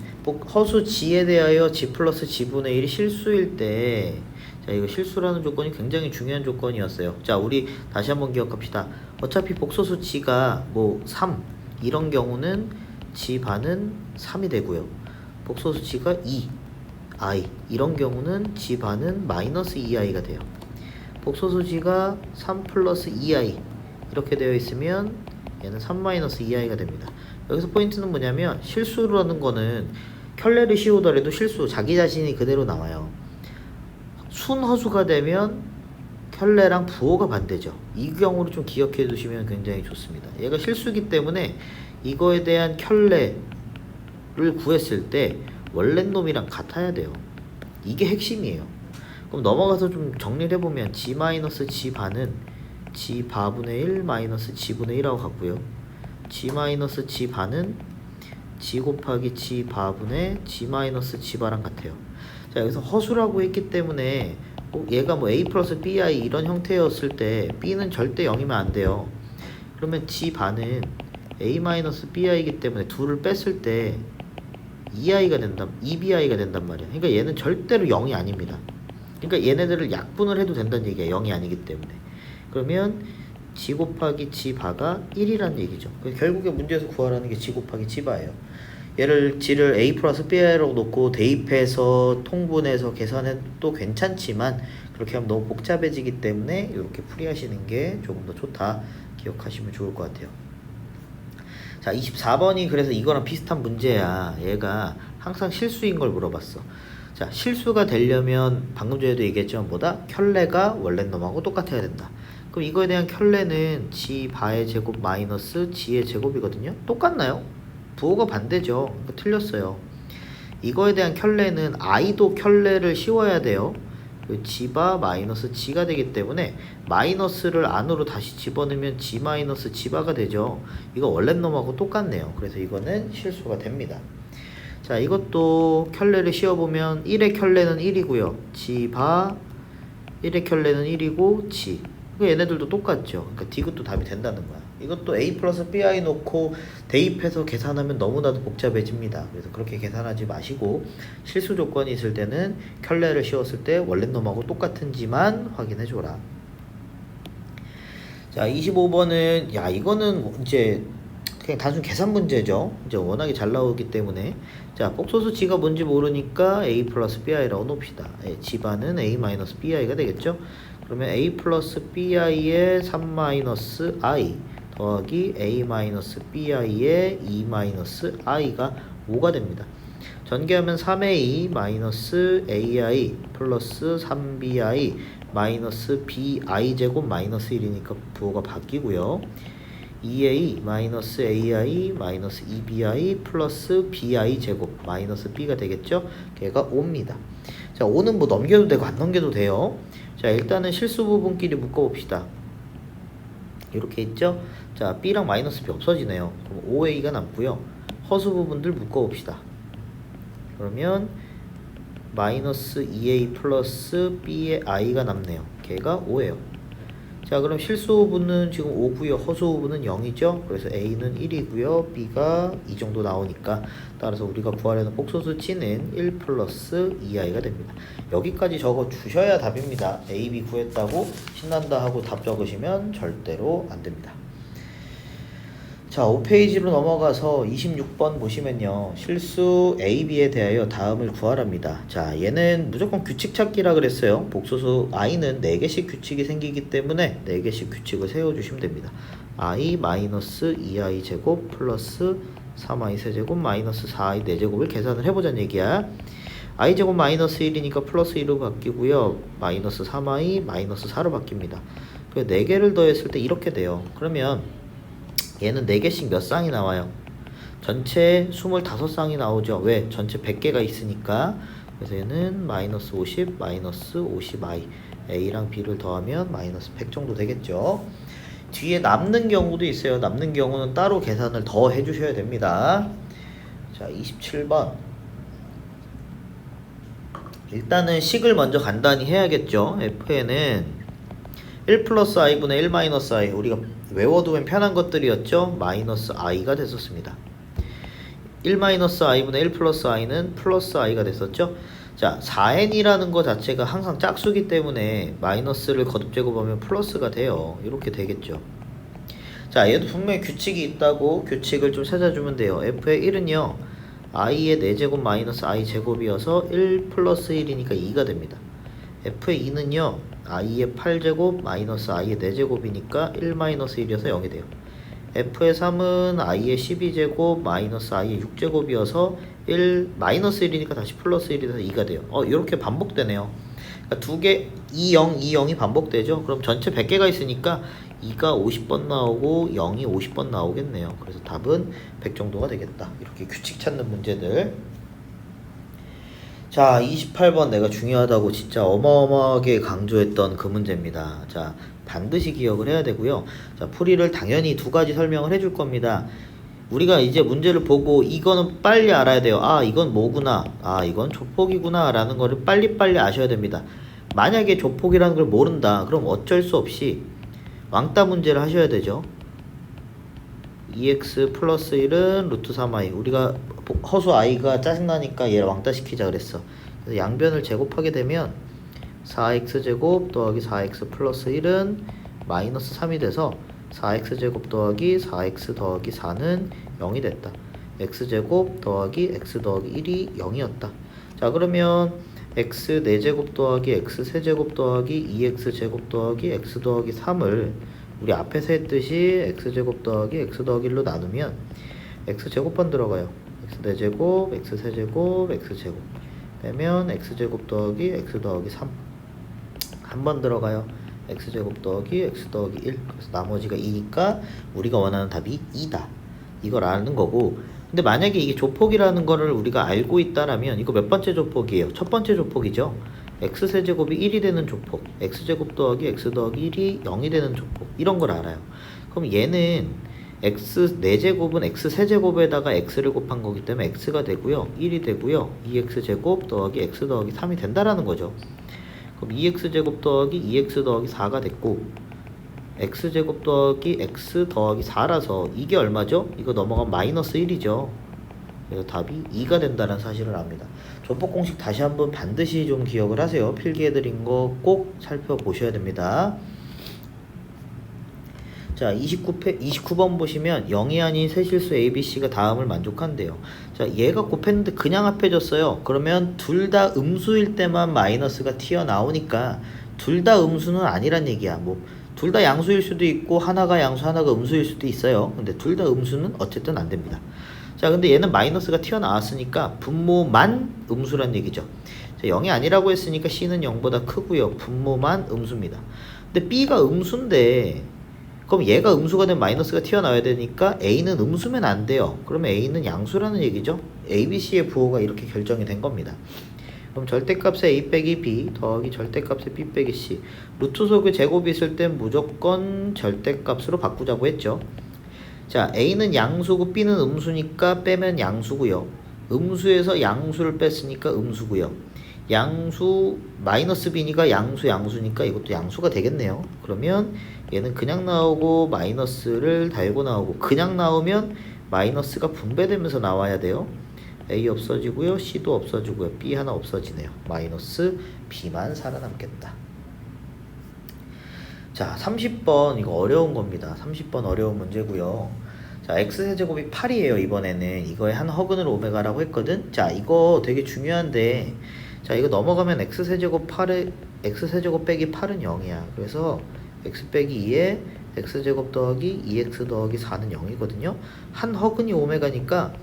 허수 g에 대하여 g 플러스 g분의 1이 실수일 때, 자, 이거 실수라는 조건이 굉장히 중요한 조건이었어요. 자, 우리 다시 한번 기억합시다. 어차피 복소수 g가 뭐 3 이런 경우는 g 반은 3이 되고요. 복소수 g가 2 i 이런 경우는 g 반은 마이너스 2i가 돼요. 복소수 g가 3 플러스 2i 이렇게 되어 있으면 얘는 3 마이너스 2i가 됩니다. 여기서 포인트는 뭐냐면 실수라는 거는 켤레를 씌우더라도 실수 자기 자신이 그대로 나와요. 순허수가 되면 켤레랑 부호가 반대죠. 이 경우를 좀 기억해 두시면 굉장히 좋습니다. 얘가 실수기 때문에 이거에 대한 켤레를 구했을 때 원래 놈이랑 같아야 돼요. 이게 핵심이에요. 그럼 넘어가서 좀 정리를 해보면 g-g 반은 g 바분의 1 마이너스 g분의 1하고 같고요. g-g 반은 g 곱하기 g 바분의 g-g 바랑 같아요. 자, 여기서 허수라고 했기 때문에 얘가 뭐 a 플러스 bi 이런 형태였을 때 b는 절대 0이면 안 돼요. 그러면 g 반은 a 마이너스 bi이기 때문에 둘을 뺐을 때 2bi가 된단 말이야. 그러니까 얘는 절대로 0이 아닙니다. 그러니까 얘네들을 약분을 해도 된다는 얘기야. 0이 아니기 때문에. 그러면 g 곱하기 g 바가 1이라는 얘기죠. 결국에 문제에서 구하라는 게 g 곱하기 g 바예요. 얘를 g를 a 플러스 b로 놓고 대입해서 통분해서 계산해도 괜찮지만 그렇게 하면 너무 복잡해지기 때문에 이렇게 풀이하시는 게 조금 더 좋다 기억하시면 좋을 것 같아요. 자, 24번이 그래서 이거랑 비슷한 문제야. 얘가 항상 실수인 걸 물어봤어. 자, 실수가 되려면 방금 전에도 얘기했지만 뭐다? 켤레가 원래 놈하고 똑같아야 된다. 그럼 이거에 대한 켤레는 g 바의 제곱 마이너스 g의 제곱이거든요. 똑같나요? 부호가 반대죠. 그러니까 틀렸어요. 이거에 대한 켤레는 i도 켤레를 씌워야 돼요. g바 마이너스 g가 되기 때문에 마이너스를 안으로 다시 집어넣으면 g 마이너스 g바가 되죠. 이거 원래 놈하고 똑같네요. 그래서 이거는 실수가 됩니다. 자, 이것도 켤레를 씌워보면 1의 켤레는 1이고요. g바 1의 켤레는 1이고 g. 얘네들도 똑같죠. 그러니까 디귿도 답이 된다는 거야. 이것도 a 플러스 bi 놓고 대입해서 계산하면 너무나도 복잡해집니다. 그래서 그렇게 계산하지 마시고 실수 조건이 있을 때는 켤레를 씌웠을 때 원래 놈하고 똑같은지만 확인해줘라. 자, 25번은 야 이거는 이제 그냥 단순 계산 문제죠. 이제 워낙에 잘 나오기 때문에 자, 복소수 g가 뭔지 모르니까 a 플러스 bi라고 놓읍시다. g바는 a 마이너스 bi가 되겠죠. 그러면 a 플러스 bi의 3 마이너스 i 더하기 a 마이너스 bi의 2 마이너스 i가 5가 됩니다. 전개하면 3a 마이너스 ai 플러스 3bi 마이너스 bi 제곱 마이너스 1이니까 부호가 바뀌고요. 2a 마이너스 ai 마이너스 2bi 플러스 bi 제곱 마이너스 b가 되겠죠. 걔가 5입니다. 자, 5는 뭐 넘겨도 되고 안 넘겨도 돼요. 자, 일단은 실수 부분끼리 묶어봅시다. 이렇게 있죠. 자, b랑 마이너스 b 없어지네요. 그럼 5a가 남고요. 허수 부분들 묶어봅시다. 그러면 마이너스 2a 플러스 b의 i가 남네요. 걔가 5예요. 자, 그럼 실수 부분은 지금 5고요. 허수 부분은 0이죠. 그래서 a는 1이고요. b가 이 정도 나오니까 따라서 우리가 구하려는 복소수 g는 1 플러스 2i가 됩니다. 여기까지 적어 주셔야 답입니다. a, b 구했다고 신난다 하고 답 적으시면 절대로 안 됩니다. 자, 5페이지로 넘어가서 26번 보시면요. 실수 A, B에 대하여 다음을 구하랍니다. 자, 얘는 무조건 규칙 찾기라 그랬어요. 복소수 i는 4개씩 규칙이 생기기 때문에 4개씩 규칙을 세워주시면 됩니다. i 마이너스 2i 제곱 플러스 3i 세제곱 마이너스 4i 4제곱을 계산을 해보자는 얘기야. i 제곱 마이너스 1이니까 플러스 1로 바뀌고요. 마이너스 3i 마이너스 4로 바뀝니다. 그 4개를 더했을 때 이렇게 돼요. 그러면 얘는 4개씩 몇 쌍이 나와요? 전체 25쌍이 나오죠. 왜? 전체 100개가 있으니까. 그래서 얘는 마이너스 50, 마이너스 50i a랑 b를 더하면 마이너스 100 정도 되겠죠. 뒤에 남는 경우도 있어요. 남는 경우는 따로 계산을 더 해주셔야 됩니다. 자, 27번. 일단은 식을 먼저 간단히 해야겠죠. fn은 1 플러스 i분의 1 마이너스 i, 우리가 외워두면 편한 것들이었죠. 마이너스 i가 됐었습니다. 1 마이너스 i분의 1 플러스 i는 플러스 i가 됐었죠. 자, 4n이라는 거 자체가 항상 짝수기 때문에 마이너스를 거듭 제곱하면 플러스가 돼요. 이렇게 되겠죠. 자, 얘도 분명히 규칙이 있다고 규칙을 좀 찾아주면 돼요. f의 1은요 i의 4제곱 마이너스 i 제곱이어서 1 플러스 1이니까 2가 됩니다. f의 2는요 i의 8제곱 마이너스 i의 4제곱이니까 1 마이너스 1이어서 0이 돼요. f의 3은 i의 12제곱 마이너스 i의 6제곱이어서 1 마이너스 1이니까 다시 플러스 1이 돼서 2가 돼요. 이렇게 반복되네요. 그러니까 두 개 2, 0, 2, 0이 반복되죠. 그럼 전체 100개가 있으니까 2가 50번 나오고 0이 50번 나오겠네요. 그래서 답은 100 정도가 되겠다. 이렇게 규칙 찾는 문제들. 자, 28번 내가 중요하다고 진짜 어마어마하게 강조했던 그 문제입니다. 자, 반드시 기억을 해야 되고요. 자, 풀이를 당연히 두 가지 설명을 해줄 겁니다. 우리가 이제 문제를 보고 이거는 빨리 알아야 돼요. 아, 이건 뭐구나. 아, 이건 조폭이구나 라는 거를 빨리빨리 아셔야 됩니다. 만약에 조폭이라는 걸 모른다. 그럼 어쩔 수 없이 왕따 문제를 하셔야 되죠. 2x 플러스 1은 루트 3i. 우리가 허수 i가 짜증나니까 얘를 왕따 시키자 그랬어. 그래서 양변을 제곱하게 되면 4x제곱 더하기 4x 플러스 1은 마이너스 3이 돼서 4x제곱 더하기 4x 더하기 4는 0이 됐다. x제곱 더하기 x 더하기 1이 0이었다. 자, 그러면 x 4제곱 더하기 x 세제곱 더하기 2x제곱 더하기 x 더하기 3을 우리 앞에서 했듯이 x제곱 더하기 x 더하기 1로 나누면 x제곱번 들어가요. x 4제곱, x 세제곱, x제곱 빼면 x제곱 더하기 x 더하기 3 한 번 들어가요. x제곱 더하기 x 더하기 1. 그래서 나머지가 2니까 우리가 원하는 답이 2다. 이걸 아는 거고, 근데 만약에 이게 조폭이라는 거를 우리가 알고 있다라면 이거 몇 번째 조폭이에요? 첫 번째 조폭이죠. x세제곱이 1이 되는 조폭, x제곱 더하기 x 더하기 1이 0이 되는 조폭, 이런 걸 알아요. 그럼 얘는 x 4제곱은 x 세제곱에다가 x를 곱한 거기 때문에 x가 되고요, 1이 되고요, 2x제곱 더하기 x 더하기 3이 된다라는 거죠. 그럼 2x제곱 더하기 2x 더하기 4가 됐고, x제곱 더하기 x 더하기 4라서 이게 얼마죠? 이거 넘어가면 마이너스 1이죠. 그래서 답이 2가 된다는 사실을 압니다. 조폭 공식 다시 한번 반드시 좀 기억을 하세요. 필기해드린 거 꼭 살펴보셔야 됩니다. 자, 29번 보시면 0이 아닌 세 실수 ABC가 다음을 만족한대요. 자, 얘가 곱했는데 그냥 합해졌어요. 그러면 둘 다 음수일 때만 마이너스가 튀어나오니까 둘 다 음수는 아니란 얘기야. 뭐 둘 다 양수일 수도 있고 하나가 양수 하나가 음수일 수도 있어요. 근데 둘 다 음수는 어쨌든 안 됩니다. 자, 근데 얘는 마이너스가 튀어나왔으니까 분모만 음수란 얘기죠. 자, 0이 아니라고 했으니까 C는 0보다 크고요. 분모만 음수입니다. 근데 B가 음수인데 그럼 얘가 음수가 되면 마이너스가 튀어나와야 되니까 A는 음수면 안 돼요. 그러면 A는 양수라는 얘기죠. ABC의 부호가 이렇게 결정이 된 겁니다. 그럼 절대값의 A 빼기 B 더하기 절대값의 B 빼기 C, 루트 속에 제곱이 있을 땐 무조건 절대값으로 바꾸자고 했죠. 자, A는 양수고 B는 음수니까 빼면 양수고요. 음수에서 양수를 뺐으니까 음수고요. 양수 마이너스 B니까 양수니까 이것도 양수가 되겠네요. 그러면 얘는 그냥 나오고 마이너스를 달고 나오고, 그냥 나오면 마이너스가 분배되면서 나와야 돼요. A 없어지고요, C도 없어지고요, B 하나 없어지네요. 마이너스 B만 살아남겠다. 자, 30번 이거 어려운 겁니다. 30번 어려운 문제고요. 자, x세제곱이 8이에요. 이번에는 이거의 한 허근을 오메가라고 했거든. 자, 이거 되게 중요한데, 자, 이거 넘어가면 x세제곱 빼기 8은 0이야. 그래서 x 빼기 2에 x제곱 더하기 2x 더하기 4는 0이거든요. 한 허근이 오메가니까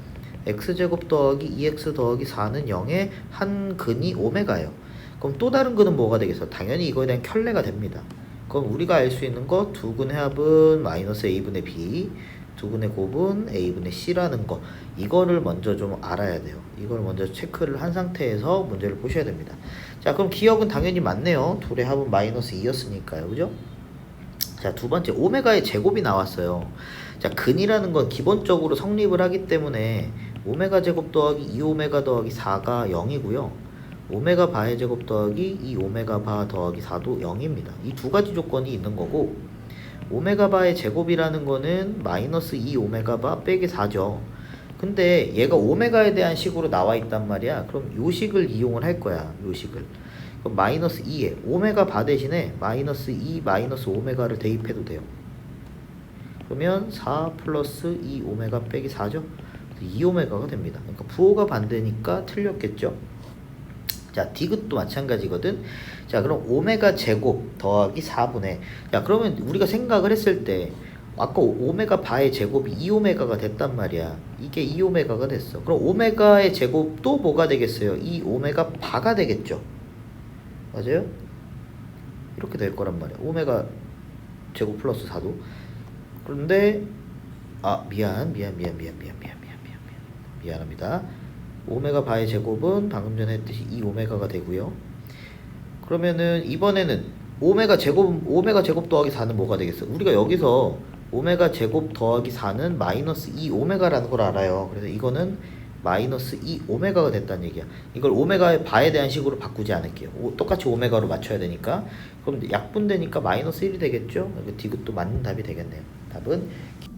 x제곱 더하기 2x 더하기 4는 0에 한 근이 오메가예요. 그럼 또 다른 근은 뭐가 되겠어? 당연히 이거에 대한 켤레가 됩니다. 그럼 우리가 알 수 있는 거 두 근의 합은 마이너스 a분의 b, 두 근의 곱은 a분의 c라는 거, 이거를 먼저 좀 알아야 돼요. 이걸 먼저 체크를 한 상태에서 문제를 보셔야 됩니다. 자, 그럼 기억은 당연히 맞네요. 둘의 합은 마이너스 2였으니까요. 그죠? 자, 두 번째 오메가의 제곱이 나왔어요. 자, 근이라는 건 기본적으로 성립을 하기 때문에 오메가 제곱 더하기 2오메가 더하기 4가 0이고요. 오메가 바의 제곱 더하기 2오메가 바 더하기 4도 0입니다. 이 두 가지 조건이 있는 거고, 오메가 바의 제곱이라는 거는 마이너스 2오메가 바 빼기 4죠. 근데 얘가 오메가에 대한 식으로 나와 있단 말이야. 그럼 요 식을 이용을 할 거야. 요 식을. 그럼 마이너스 2에 오메가 바 대신에 마이너스 2 마이너스 오메가를 대입해도 돼요. 그러면 4 플러스 2오메가 빼기 4죠. 2오메가가 됩니다. 그러니까 부호가 반대니까 틀렸겠죠. 자, 디귿도 마찬가지거든. 자, 그럼 오메가 제곱 더하기 4분의, 자, 그러면 우리가 생각을 했을 때 아까 오메가 바의 제곱이 2오메가가 됐단 말이야. 이게 2오메가가 됐어. 그럼 오메가의 제곱도 뭐가 되겠어요? 2오메가 바가 되겠죠. 맞아요? 이렇게 될 거란 말이야. 오메가 제곱 플러스 4도. 그런데 미안합니다. 오메가 바의 제곱은 방금 전에 했듯이 2오메가가 되고요. 그러면은 이번에는 오메가 제곱 더하기 4는 뭐가 되겠어? 우리가 여기서 오메가 제곱 더하기 4는 마이너스 2오메가라는 걸 알아요. 그래서 이거는 마이너스 2오메가가 됐다는 얘기야. 이걸 오메가의 바에 대한 식으로 바꾸지 않을게요. 똑같이 오메가로 맞춰야 되니까. 그럼 약분되니까 마이너스 1이 되겠죠? 디귿도 맞는 답이 되겠네요. 답은,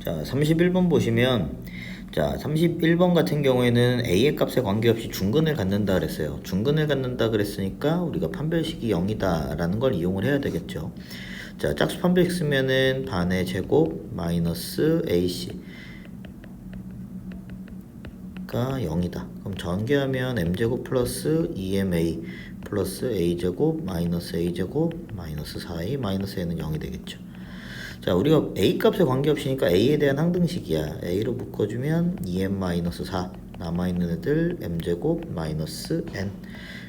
자, 31번 보시면, 자, 31번 같은 경우에는 a의 값에 관계없이 중근을 갖는다 그랬어요. 중근을 갖는다 그랬으니까 우리가 판별식이 0이다 라는 걸 이용을 해야 되겠죠. 자, 짝수 판별식 쓰면은 반의 제곱 마이너스 ac 가 0이다. 그럼 전개하면 m제곱 플러스 2ma 플러스 a제곱 마이너스 a제곱 마이너스 4a 마이너스 a는 0이 되겠죠. 자, 우리가 a 값에 관계없이니까 a에 대한 항등식이야. a로 묶어주면 2m-4 남아있는 애들 m제곱 마이너스 n.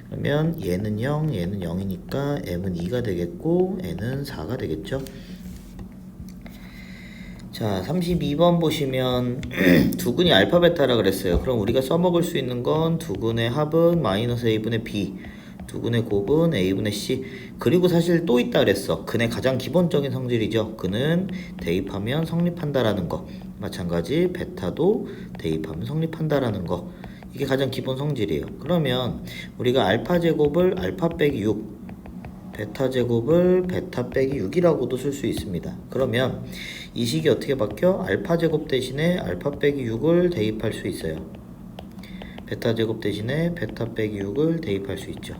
그러면 얘는 0, 얘는 0이니까 m은 2가 되겠고 n은 4가 되겠죠. 자, 32번 보시면 두근이 알파 베타라 그랬어요. 그럼 우리가 써먹을 수 있는 건 두근의 합은 마이너스 a분의 b, 두근의 곱은 a분의 c. 그리고 사실 또 있다 그랬어. 근의 가장 기본적인 성질이죠. 근은 대입하면 성립한다라는 거. 마찬가지 베타도 대입하면 성립한다라는 거. 이게 가장 기본 성질이에요. 그러면 우리가 알파 제곱을 알파 빼기 6, 베타 제곱을 베타 빼기 6이라고도 쓸 수 있습니다. 그러면 이 식이 어떻게 바뀌어? 알파 제곱 대신에 알파 빼기 6을 대입할 수 있어요. 베타 제곱 대신에 베타 빼기 6을 대입할 수 있죠.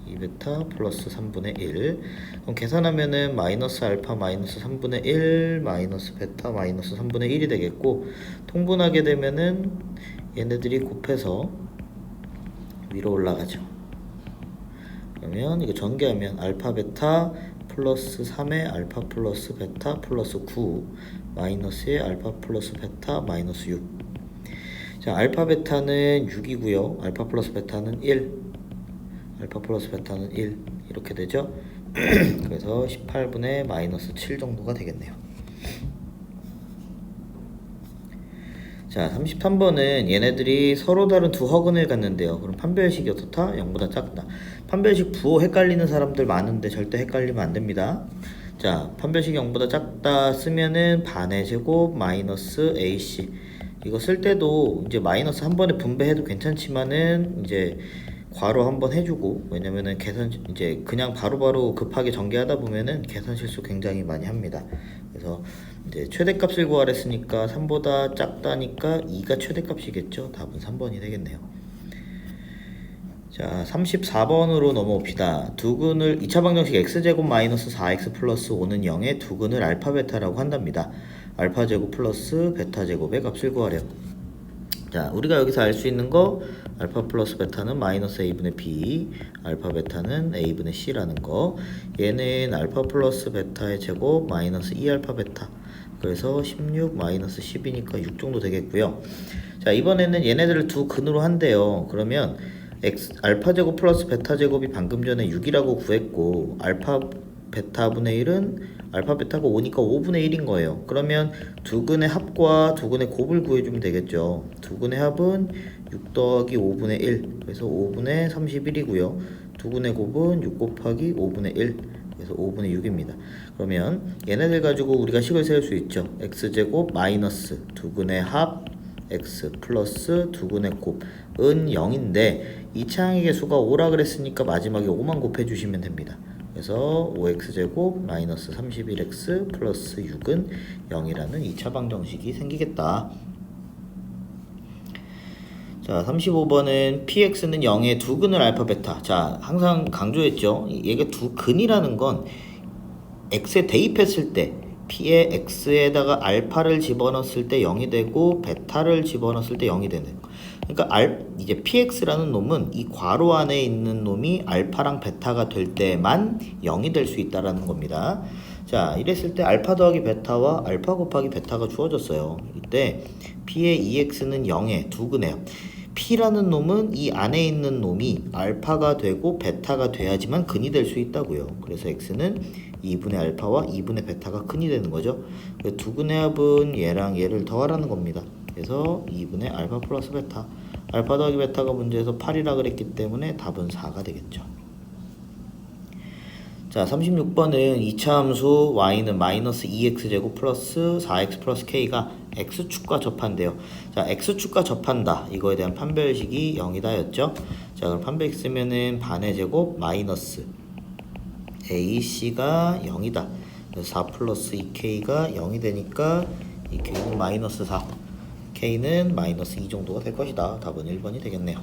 2베타 플러스 3분의 1. 그럼 계산하면은 마이너스 알파 마이너스 3분의 1 마이너스 베타 마이너스 3분의 1이 되겠고, 통분하게 되면은 얘네들이 곱해서 위로 올라가죠. 그러면 이거 전개하면 알파 베타 플러스 3의 알파 플러스 베타 플러스 9 마이너스의 알파 플러스 베타 마이너스 6. 자, 알파 베타는 6이고요. 알파 플러스 베타는 1. 알파 플러스 베타는 1. 이렇게 되죠. 그래서 18분의 마이너스 7 정도가 되겠네요. 자, 33번은 얘네들이 서로 다른 두 허근을 갖는데요. 그럼 판별식이 어떻다? 0보다 작다. 판별식 부호 헷갈리는 사람들 많은데 절대 헷갈리면 안 됩니다. 자, 판별식이 0보다 작다 쓰면은 반의 제곱 마이너스 ac. 이거 쓸 때도 이제 마이너스 한 번에 분배해도 괜찮지만은 이제 괄호 한번 해주고, 왜냐면은 계산 이제 그냥 바로바로 급하게 전개하다 보면은 계산 실수 굉장히 많이 합니다. 그래서 이제 최대값을 구하랬으니까 3보다 작다니까 2가 최대값이겠죠. 답은 3번이 되겠네요. 자, 34번으로 넘어옵시다. 두근을 2차 방정식 x제곱 마이너스 4x 플러스 5는 0의 두근을 알파 베타라고 한답니다. 알파 제곱 플러스 베타 제곱의 값을 구하래요. 자, 우리가 여기서 알 수 있는 거 알파 플러스 베타는 마이너스 a분의 b, 알파 베타는 a분의 c라는 거. 얘는 알파 플러스 베타의 제곱 마이너스 2알파 베타. 그래서 16 마이너스 10이니까 6 정도 되겠고요. 자, 이번에는 얘네들을 두 근으로 한대요. 그러면 알파 제곱 플러스 베타 제곱이 방금 전에 6이라고 구했고, 알파 베타분의 1은 알파 베타가 5니까 5분의 1인 거예요. 그러면 두 근의 합과 두 근의 곱을 구해주면 되겠죠. 두 근의 합은 6 더하기 5분의 1, 그래서 5분의 31이고요. 두 근의 곱은 6 곱하기 5분의 1, 그래서 5분의 6입니다. 그러면 얘네들 가지고 우리가 식을 세울 수 있죠. x제곱 마이너스 두 근의 합 x 플러스 두 근의 곱은 0인데 이 차항의 개수가 5라 그랬으니까 마지막에 5만 곱해주시면 됩니다. 그래서 5x제곱 마이너스 31x 플러스 6은 0이라는 2차 방정식이 생기겠다. 자, 35번은 px는 0의 두 근을 알파 베타. 자, 항상 강조했죠. 얘가 두 근이라는 건 x에 대입했을 때 p의 x에다가 알파를 집어넣었을 때 0이 되고 베타를 집어넣었을 때 0이 되는 거. 그러니까 이제 px라는 놈은 이 괄호 안에 있는 놈이 알파랑 베타가 될 때만 0이 될 수 있다라는 겁니다. 자, 이랬을 때 알파 더하기 베타와 알파 곱하기 베타가 주어졌어요. 이때 p의 2x는 0의 두 근이에요. p라는 놈은 이 안에 있는 놈이 알파가 되고 베타가 돼야지만 근이 될 수 있다고요. 그래서 x는 2분의 알파와 2분의 베타가 근이 되는 거죠. 두 근의 합은 얘랑 얘를 더하라는 겁니다. 그래서 2분의 알파 플러스 베타. 알파 더하기 베타가 문제에서 8이라 그랬기 때문에 답은 4가 되겠죠. 자, 36번은 2차 함수 y는 마이너스 2x제곱 플러스 4x 플러스 k가 x축과 접한대요. 자, x축과 접한다. 이거에 대한 판별식이 0이다 였죠. 자, 그럼 판별식 쓰면은 반의 제곱 마이너스 ac가 0이다. 4 플러스 2k가 0이 되니까 이 K는 마이너스 4, K는 마이너스 2 정도가 될 것이다. 답은 1번이 되겠네요.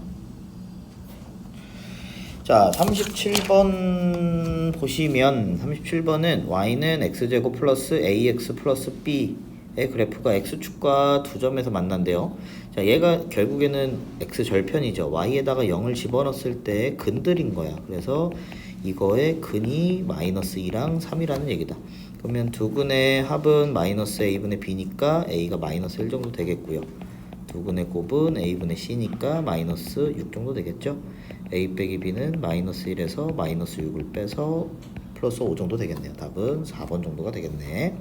자, 37번 보시면 37번은 y는 x제곱 플러스 ax 플러스 b의 그래프가 x축과 두 점에서 만난대요. 자, 얘가 결국에는 x절편이죠. y에다가 0을 집어넣었을 때 근들인 거야. 그래서 이거의 근이 마이너스 2랑 3이라는 얘기다. 그러면 두 근의 합은 마이너스 a분의 b니까 a가 마이너스 1 정도 되겠고요. 두 근의 곱은 a분의 c니까 마이너스 6 정도 되겠죠. a 빼기 b는 마이너스 1에서 마이너스 6을 빼서 플러스 5 정도 되겠네요. 답은 4번 정도가 되겠네.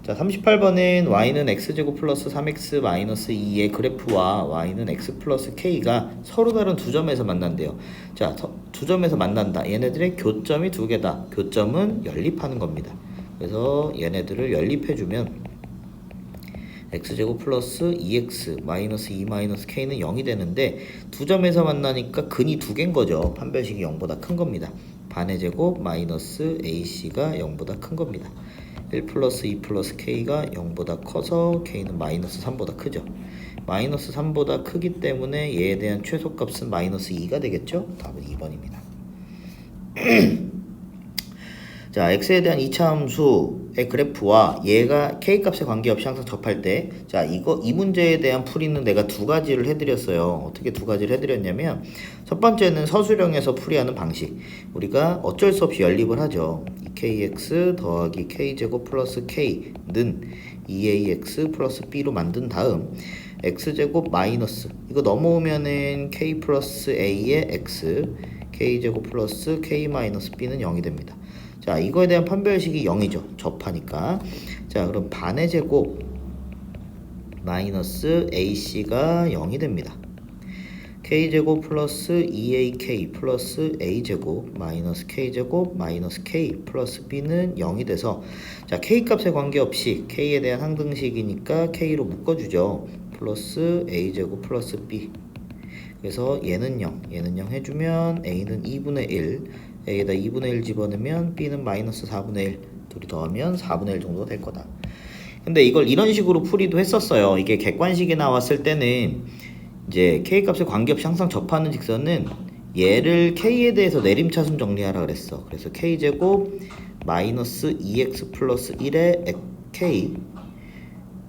자, 38번은 y는 x제곱 플러스 3x 마이너스 2의 그래프와 y는 x 플러스 k가 서로 다른 두 점에서 만난대요. 자, 두 점에서 만난다. 얘네들의 교점이 두 개다. 교점은 연립하는 겁니다. 그래서 얘네들을 연립해주면 x제곱 플러스 2x 마이너스 2 마이너스 k는 0이 되는데 두 점에서 만나니까 근이 두 개인 거죠. 판별식이 0보다 큰 겁니다. 반의 제곱 마이너스 ac가 0보다 큰 겁니다. 1 플러스 2 플러스 k가 0보다 커서 k는 마이너스 3보다 크죠. 마이너스 3보다 크기 때문에 얘에 대한 최소값은 마이너스 2가 되겠죠. 답은 2번입니다. 자, x에 대한 2차 함수의 그래프와 얘가 k값에 관계없이 항상 접할 때, 자, 이 문제에 대한 풀이는 내가 두 가지를 해드렸어요. 어떻게 두 가지를 해드렸냐면, 첫 번째는 서술형에서 풀이하는 방식. 우리가 어쩔 수 없이 연립을 하죠. 2kx 더하기 k제곱 플러스 k는 2ax 플러스 b로 만든 다음, x제곱 마이너스, 이거 넘어오면은 k 플러스 a의 x, k제곱 플러스 k 마이너스 b는 0이 됩니다. 자, 이거에 대한 판별식이 0이죠. 접하니까. 자, 그럼 반의 제곱 마이너스 ac가 0이 됩니다. k제곱 플러스 2ak 플러스 a제곱 마이너스 k제곱 마이너스 k 플러스 b는 0이 돼서, 자, k값에 관계없이 k에 대한 항등식이니까 k로 묶어주죠. 플러스 a제곱 플러스 b. 그래서 얘는 0, 얘는 0 해주면 a는 2분의 1, a에다 2분의 1 집어넣으면 b는 마이너스 4분의 1, 둘이 더하면 4분의 1 정도 될 거다. 근데 이걸 이런 식으로 풀이도 했었어요. 이게 객관식이 나왔을 때는 이제 k값에 관계없이 항상 접하는 직선은 얘를 k에 대해서 내림차순 정리하라 그랬어. 그래서 k제곱 마이너스 2x 플러스 1의 k,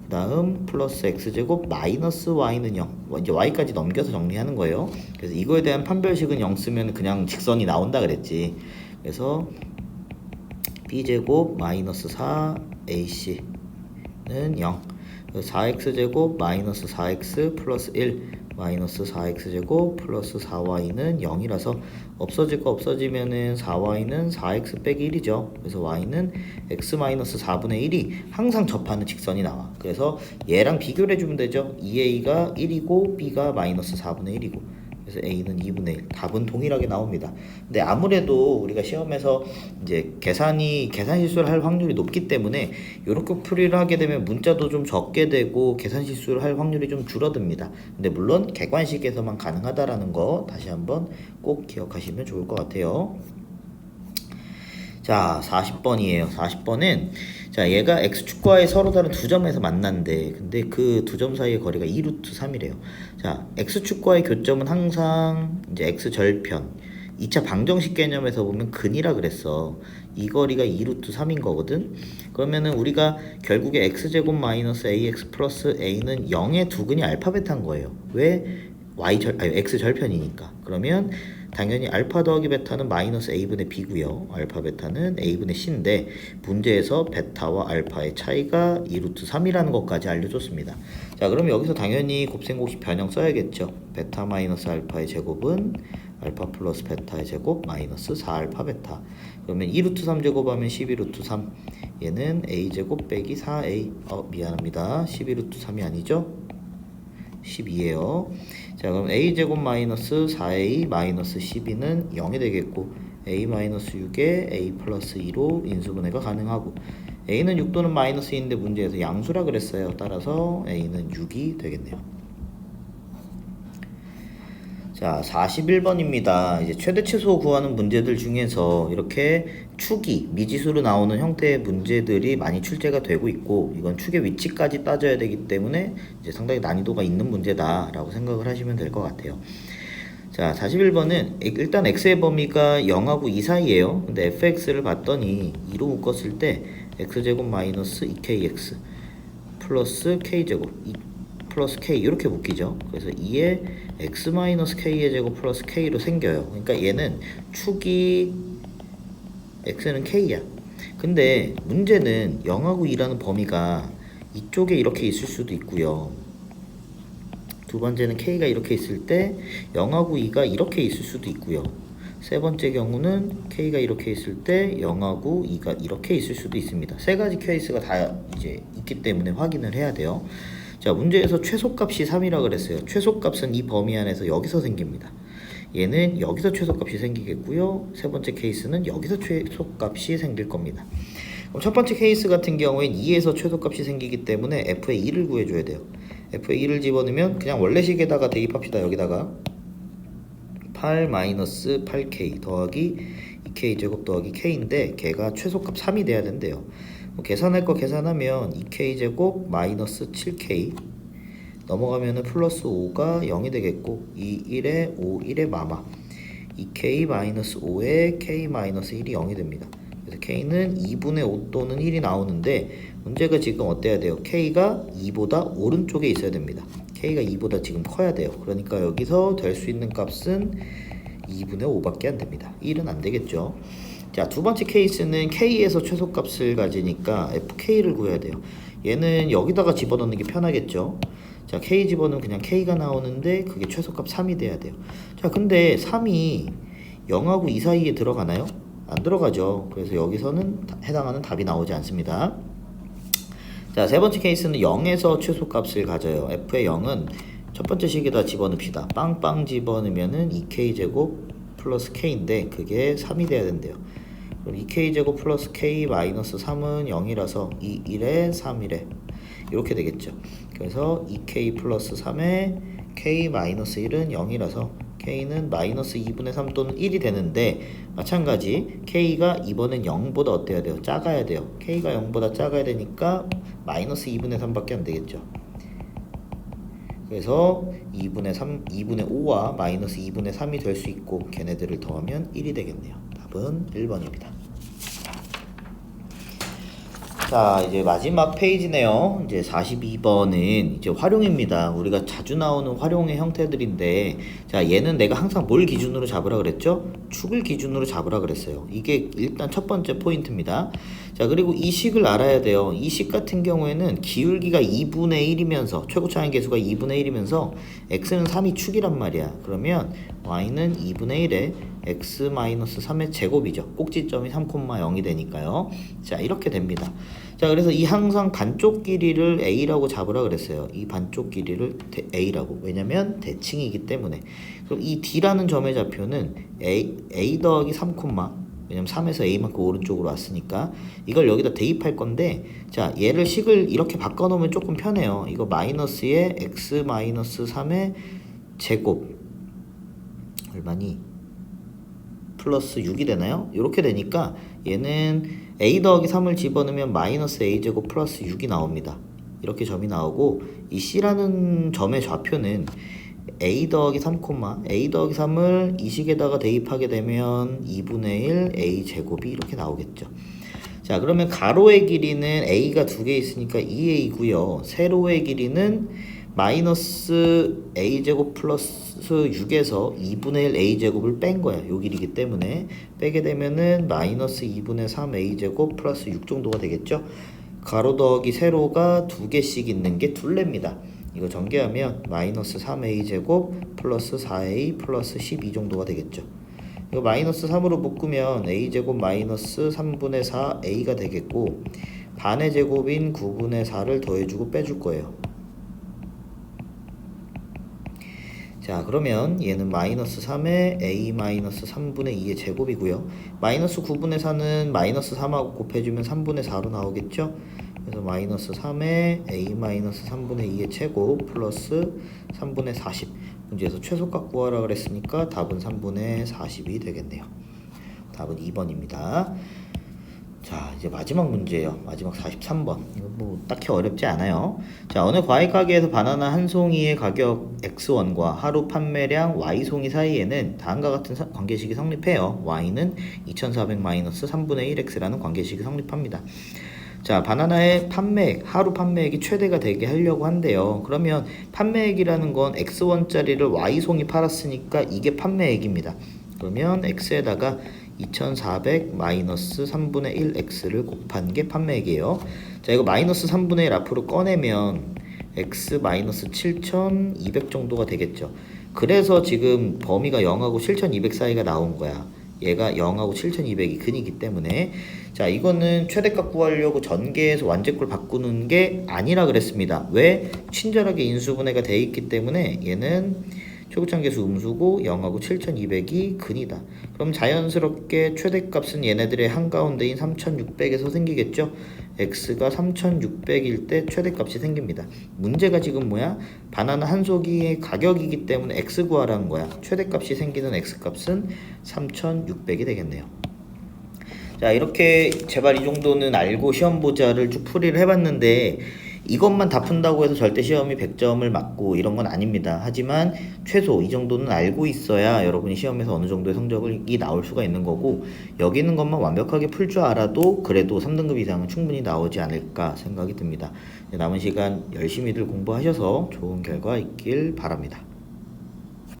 그 다음 플러스 x제곱 마이너스 y는 0, 이제 y까지 넘겨서 정리하는 거예요. 그래서 이거에 대한 판별식은 0 쓰면 그냥 직선이 나온다 그랬지. 그래서 b제곱 마이너스 4ac는 0, 4x제곱 마이너스 4x 플러스 1 마이너스 4x제곱 플러스 4y는 0이라서 없어질 거 없어지면은 4y는 4x 빼기 1이죠. 그래서 y는 x 마이너스 4분의 1이 항상 접하는 직선이 나와. 그래서 얘랑 비교를 해주면 되죠. 2a가 1이고 b가 마이너스 4분의 1이고, 그래서 a는 2분의 1. 답은 동일하게 나옵니다. 근데 아무래도 우리가 시험에서 이제 계산 실수를 할 확률이 높기 때문에 이렇게 풀이를 하게 되면 문자도 좀 적게 되고 계산 실수를 할 확률이 좀 줄어듭니다. 근데 물론 객관식에서만 가능하다라는 거 다시 한번 꼭 기억하시면 좋을 것 같아요. 자, 40번이에요. 40번은, 자, 얘가 x축과의 서로 다른 두 점에서 만난대. 근데 그 두 점 사이의 거리가 2루트 3이래요. 자, x축과의 교점은 항상 이제 x절편, 2차 방정식 개념에서 보면 근이라 그랬어. 이 거리가 2루트 3인 거거든. 그러면은 우리가 결국에 x제곱 마이너스 ax 플러스 a는 0의 두 근이 알파 베타인 거예요. 왜? x절편이니까. 그러면 당연히 알파 더하기 베타는 마이너스 a분의 b고요. 알파 베타는 a분의 c인데 문제에서 베타와 알파의 차이가 2루트 3이라는 것까지 알려줬습니다. 자, 그럼 여기서 당연히 곱셈공식 변형 써야겠죠. 베타 마이너스 알파의 제곱은 알파 플러스 베타의 제곱 마이너스 4알파 베타. 그러면 2루트 3 제곱하면 12루트 3. 얘는 a제곱 빼기 4a. 미안합니다. 12루트 3이 아니죠? 12예요. 자, 그럼 a제곱 마이너스 4a 마이너스 12는 0이 되겠고, a 마이너스 6에 a 플러스 2로 인수분해가 가능하고, a는 6 또는 마이너스 2인데 문제에서 양수라 그랬어요. 따라서 a는 6이 되겠네요. 자, 41번입니다. 이제 최대 최소 구하는 문제들 중에서 이렇게 축이 미지수로 나오는 형태의 문제들이 많이 출제가 되고 있고, 이건 축의 위치까지 따져야 되기 때문에 이제 상당히 난이도가 있는 문제다라고 생각을 하시면 될 것 같아요. 자, 41번은 일단 x의 범위가 0하고 2 사이에요. 근데 fx를 봤더니 2로 묶었을 때 x제곱 마이너스 2kx 플러스 k제곱 플러스 k 이렇게 묶이죠. 그래서 2에 x 마이너스 k의 제곱 플러스 k로 생겨요. 그러니까 얘는 축이 x는 k야. 근데 문제는 0하고 2라는 범위가 이쪽에 이렇게 있을 수도 있고요. 두 번째는 k가 이렇게 있을 때 0하고 2가 이렇게 있을 수도 있고요. 세 번째 경우는 k가 이렇게 있을 때 0하고 2가 이렇게 있을 수도 있습니다. 세 가지 케이스가 다 이제 있기 때문에 확인을 해야 돼요. 자, 문제에서 최소값이 3이라 그랬어요. 최소값은 이 범위 안에서 여기서 생깁니다. 얘는 여기서 최소값이 생기겠고요. 세 번째 케이스는 여기서 최소값이 생길 겁니다. 그럼 첫 번째 케이스 같은 경우엔 2에서 최소값이 생기기 때문에 f의 2를 구해줘야 돼요. f의 2를 집어넣으면 그냥 원래식에다가 대입합시다. 여기다가 8-8k 더하기 2k 제곱 더하기 k인데 걔가 최소값 3이 돼야 된대요. 계산할 거 계산하면 2k 제곱 마이너스 7k 넘어가면은 플러스 5가 0이 되겠고 2, 1에 5, 1에 마마 2k 마이너스 5에 k 마이너스 1이 0이 됩니다. 그래서 k는 2분의 5 또는 1이 나오는데 문제가 지금 어때야 돼요? k가 2보다 오른쪽에 있어야 됩니다. k가 2보다 지금 커야 돼요. 그러니까 여기서 될 수 있는 값은 2분의 5밖에 안 됩니다. 1은 안 되겠죠. 자, 두 번째 케이스는 k에서 최소값을 가지니까 fk를 구해야 돼요. 얘는 여기다가 집어넣는 게 편하겠죠. 자, k 집어넣으면 그냥 k가 나오는데 그게 최소값 3이 돼야 돼요. 자, 근데 3이 0하고 2 사이에 들어가나요? 안 들어가죠. 그래서 여기서는 해당하는 답이 나오지 않습니다. 자, 세 번째 케이스는 0에서 최소값을 가져요. f의 0은 첫 번째 식에다 집어넣읍시다. 빵빵 집어넣으면은 2k제곱 플러스 k인데 그게 3이 돼야 된대요. 그럼 2k제곱 플러스 k 마이너스 3은 0이라서 2, 1에 3, 1에 이렇게 되겠죠. 그래서 2k 플러스 3에 k 마이너스 1은 0이라서 k는 마이너스 2분의 3 또는 1이 되는데 마찬가지 k가 이번엔 0보다 어때야 돼요? 작아야 돼요. k가 0보다 작아야 되니까 마이너스 2분의 3밖에 안 되겠죠. 그래서 2분의 3, 2분의 5와 마이너스 2분의 3이 될 수 있고 걔네들을 더하면 1이 되겠네요. 답은 1번입니다. 자, 이제 마지막 페이지네요. 이제 42번은 이제 활용입니다. 우리가 자주 나오는 활용의 형태들인데, 자, 얘는 내가 항상 뭘 기준으로 잡으라 그랬죠? 축을 기준으로 잡으라 그랬어요. 이게 일단 첫 번째 포인트입니다. 자, 그리고 이 식을 알아야 돼요. 이 식 같은 경우에는 기울기가 2분의 1이면서, 최고차항 계수가 2분의 1이면서, x는 3이 축이란 말이야. 그러면 y는 2분의 1에 x-3의 제곱이죠. 꼭지점이 3,0이 되니까요. 자, 이렇게 됩니다. 자, 그래서 이 항상 반쪽 길이를 a라고 잡으라 그랬어요. 이 반쪽 길이를 a라고. 왜냐면 대칭이기 때문에. 그럼 이 d라는 점의 좌표는 a 더하기 3, 왜냐면 3에서 a만큼 오른쪽으로 왔으니까 이걸 여기다 대입할 건데, 자, 얘를 식을 이렇게 바꿔놓으면 조금 편해요. 이거 마이너스에 x-3의 제곱 얼마니? 플러스 6이 되나요? 이렇게 되니까 얘는 a 더하기 3을 집어넣으면 마이너스 a제곱 플러스 6이 나옵니다. 이렇게 점이 나오고 이 c라는 점의 좌표는 a 더하기 3, a 더하기 3을 이 식에다가 대입하게 되면 2분의 1 a 제곱이 이렇게 나오겠죠. 자, 그러면 가로의 길이는 a가 두 개 있으니까 2a고요. 세로의 길이는 마이너스 a제곱 플러스 6에서 2분의 1 a제곱을 뺀 거야. 요 길이기 때문에 빼게 되면은 마이너스 2분의 3 a제곱 플러스 6 정도가 되겠죠. 가로 더하기 세로가 두 개씩 있는 게 둘레입니다. 이거 전개하면 마이너스 3a제곱 플러스 4a 플러스 12 정도가 되겠죠. 이거 마이너스 3으로 묶으면 a제곱 마이너스 3분의 4a가 되겠고, 반의 제곱인 9분의 4를 더해주고 빼줄 거예요. 자, 그러면 얘는 마이너스 3에 a 마이너스 3분의 2의 제곱이고요. 마이너스 9분의 4는 마이너스 3하고 곱해주면 3분의 4로 나오겠죠. 그래서 마이너스 3에 a 마이너스 3분의 2의 제곱 플러스 3분의 40. 문제에서 최소값 구하라 그랬으니까 답은 3분의 40이 되겠네요. 답은 2번입니다. 자, 이제 마지막 문제예요. 마지막 43번. 이거 뭐 딱히 어렵지 않아요. 자, 어느 과일 가게에서 바나나 한 송이의 가격 X1과 하루 판매량 Y송이 사이에는 다음과 같은 관계식이 성립해요. Y는 2400-3분의 1X라는 관계식이 성립합니다. 자, 바나나의 판매액, 하루 판매액이 최대가 되게 하려고 한대요. 그러면 판매액이라는 건 X1짜리를 Y송이 팔았으니까 이게 판매액입니다. 그러면 X에다가 2400-3분의 1X를 곱한 게 판매액이에요. 자, 이거 마이너스 3분의 1 앞으로 꺼내면 X 마이너스 7200 정도가 되겠죠. 그래서 지금 범위가 0하고 7200 사이가 나온 거야. 얘가 0하고 7200이 근이기 때문에. 자, 이거는 최대값 구하려고 전개해서 완제꼴 바꾸는 게 아니라 그랬습니다. 왜? 친절하게 인수분해가 돼 있기 때문에 얘는 최고차계수 음수고 0하고 7200이 근이다. 그럼 자연스럽게 최대값은 얘네들의 한가운데인 3600에서 생기겠죠. x가 3600일 때 최대값이 생깁니다. 문제가 지금 뭐야? 바나나 한 송이의 가격이기 때문에 x 구하라는 거야. 최대값이 생기는 x값은 3600이 되겠네요. 자, 이렇게 제발 이 정도는 알고 시험 보자를 쭉 풀이를 해봤는데 이것만 다 푼다고 해서 절대 시험이 100점을 맞고 이런 건 아닙니다. 하지만 최소 이 정도는 알고 있어야 여러분이 시험에서 어느 정도의 성적이 나올 수가 있는 거고, 여기 있는 것만 완벽하게 풀 줄 알아도 그래도 3등급 이상은 충분히 나오지 않을까 생각이 듭니다. 남은 시간 열심히들 공부하셔서 좋은 결과 있길 바랍니다.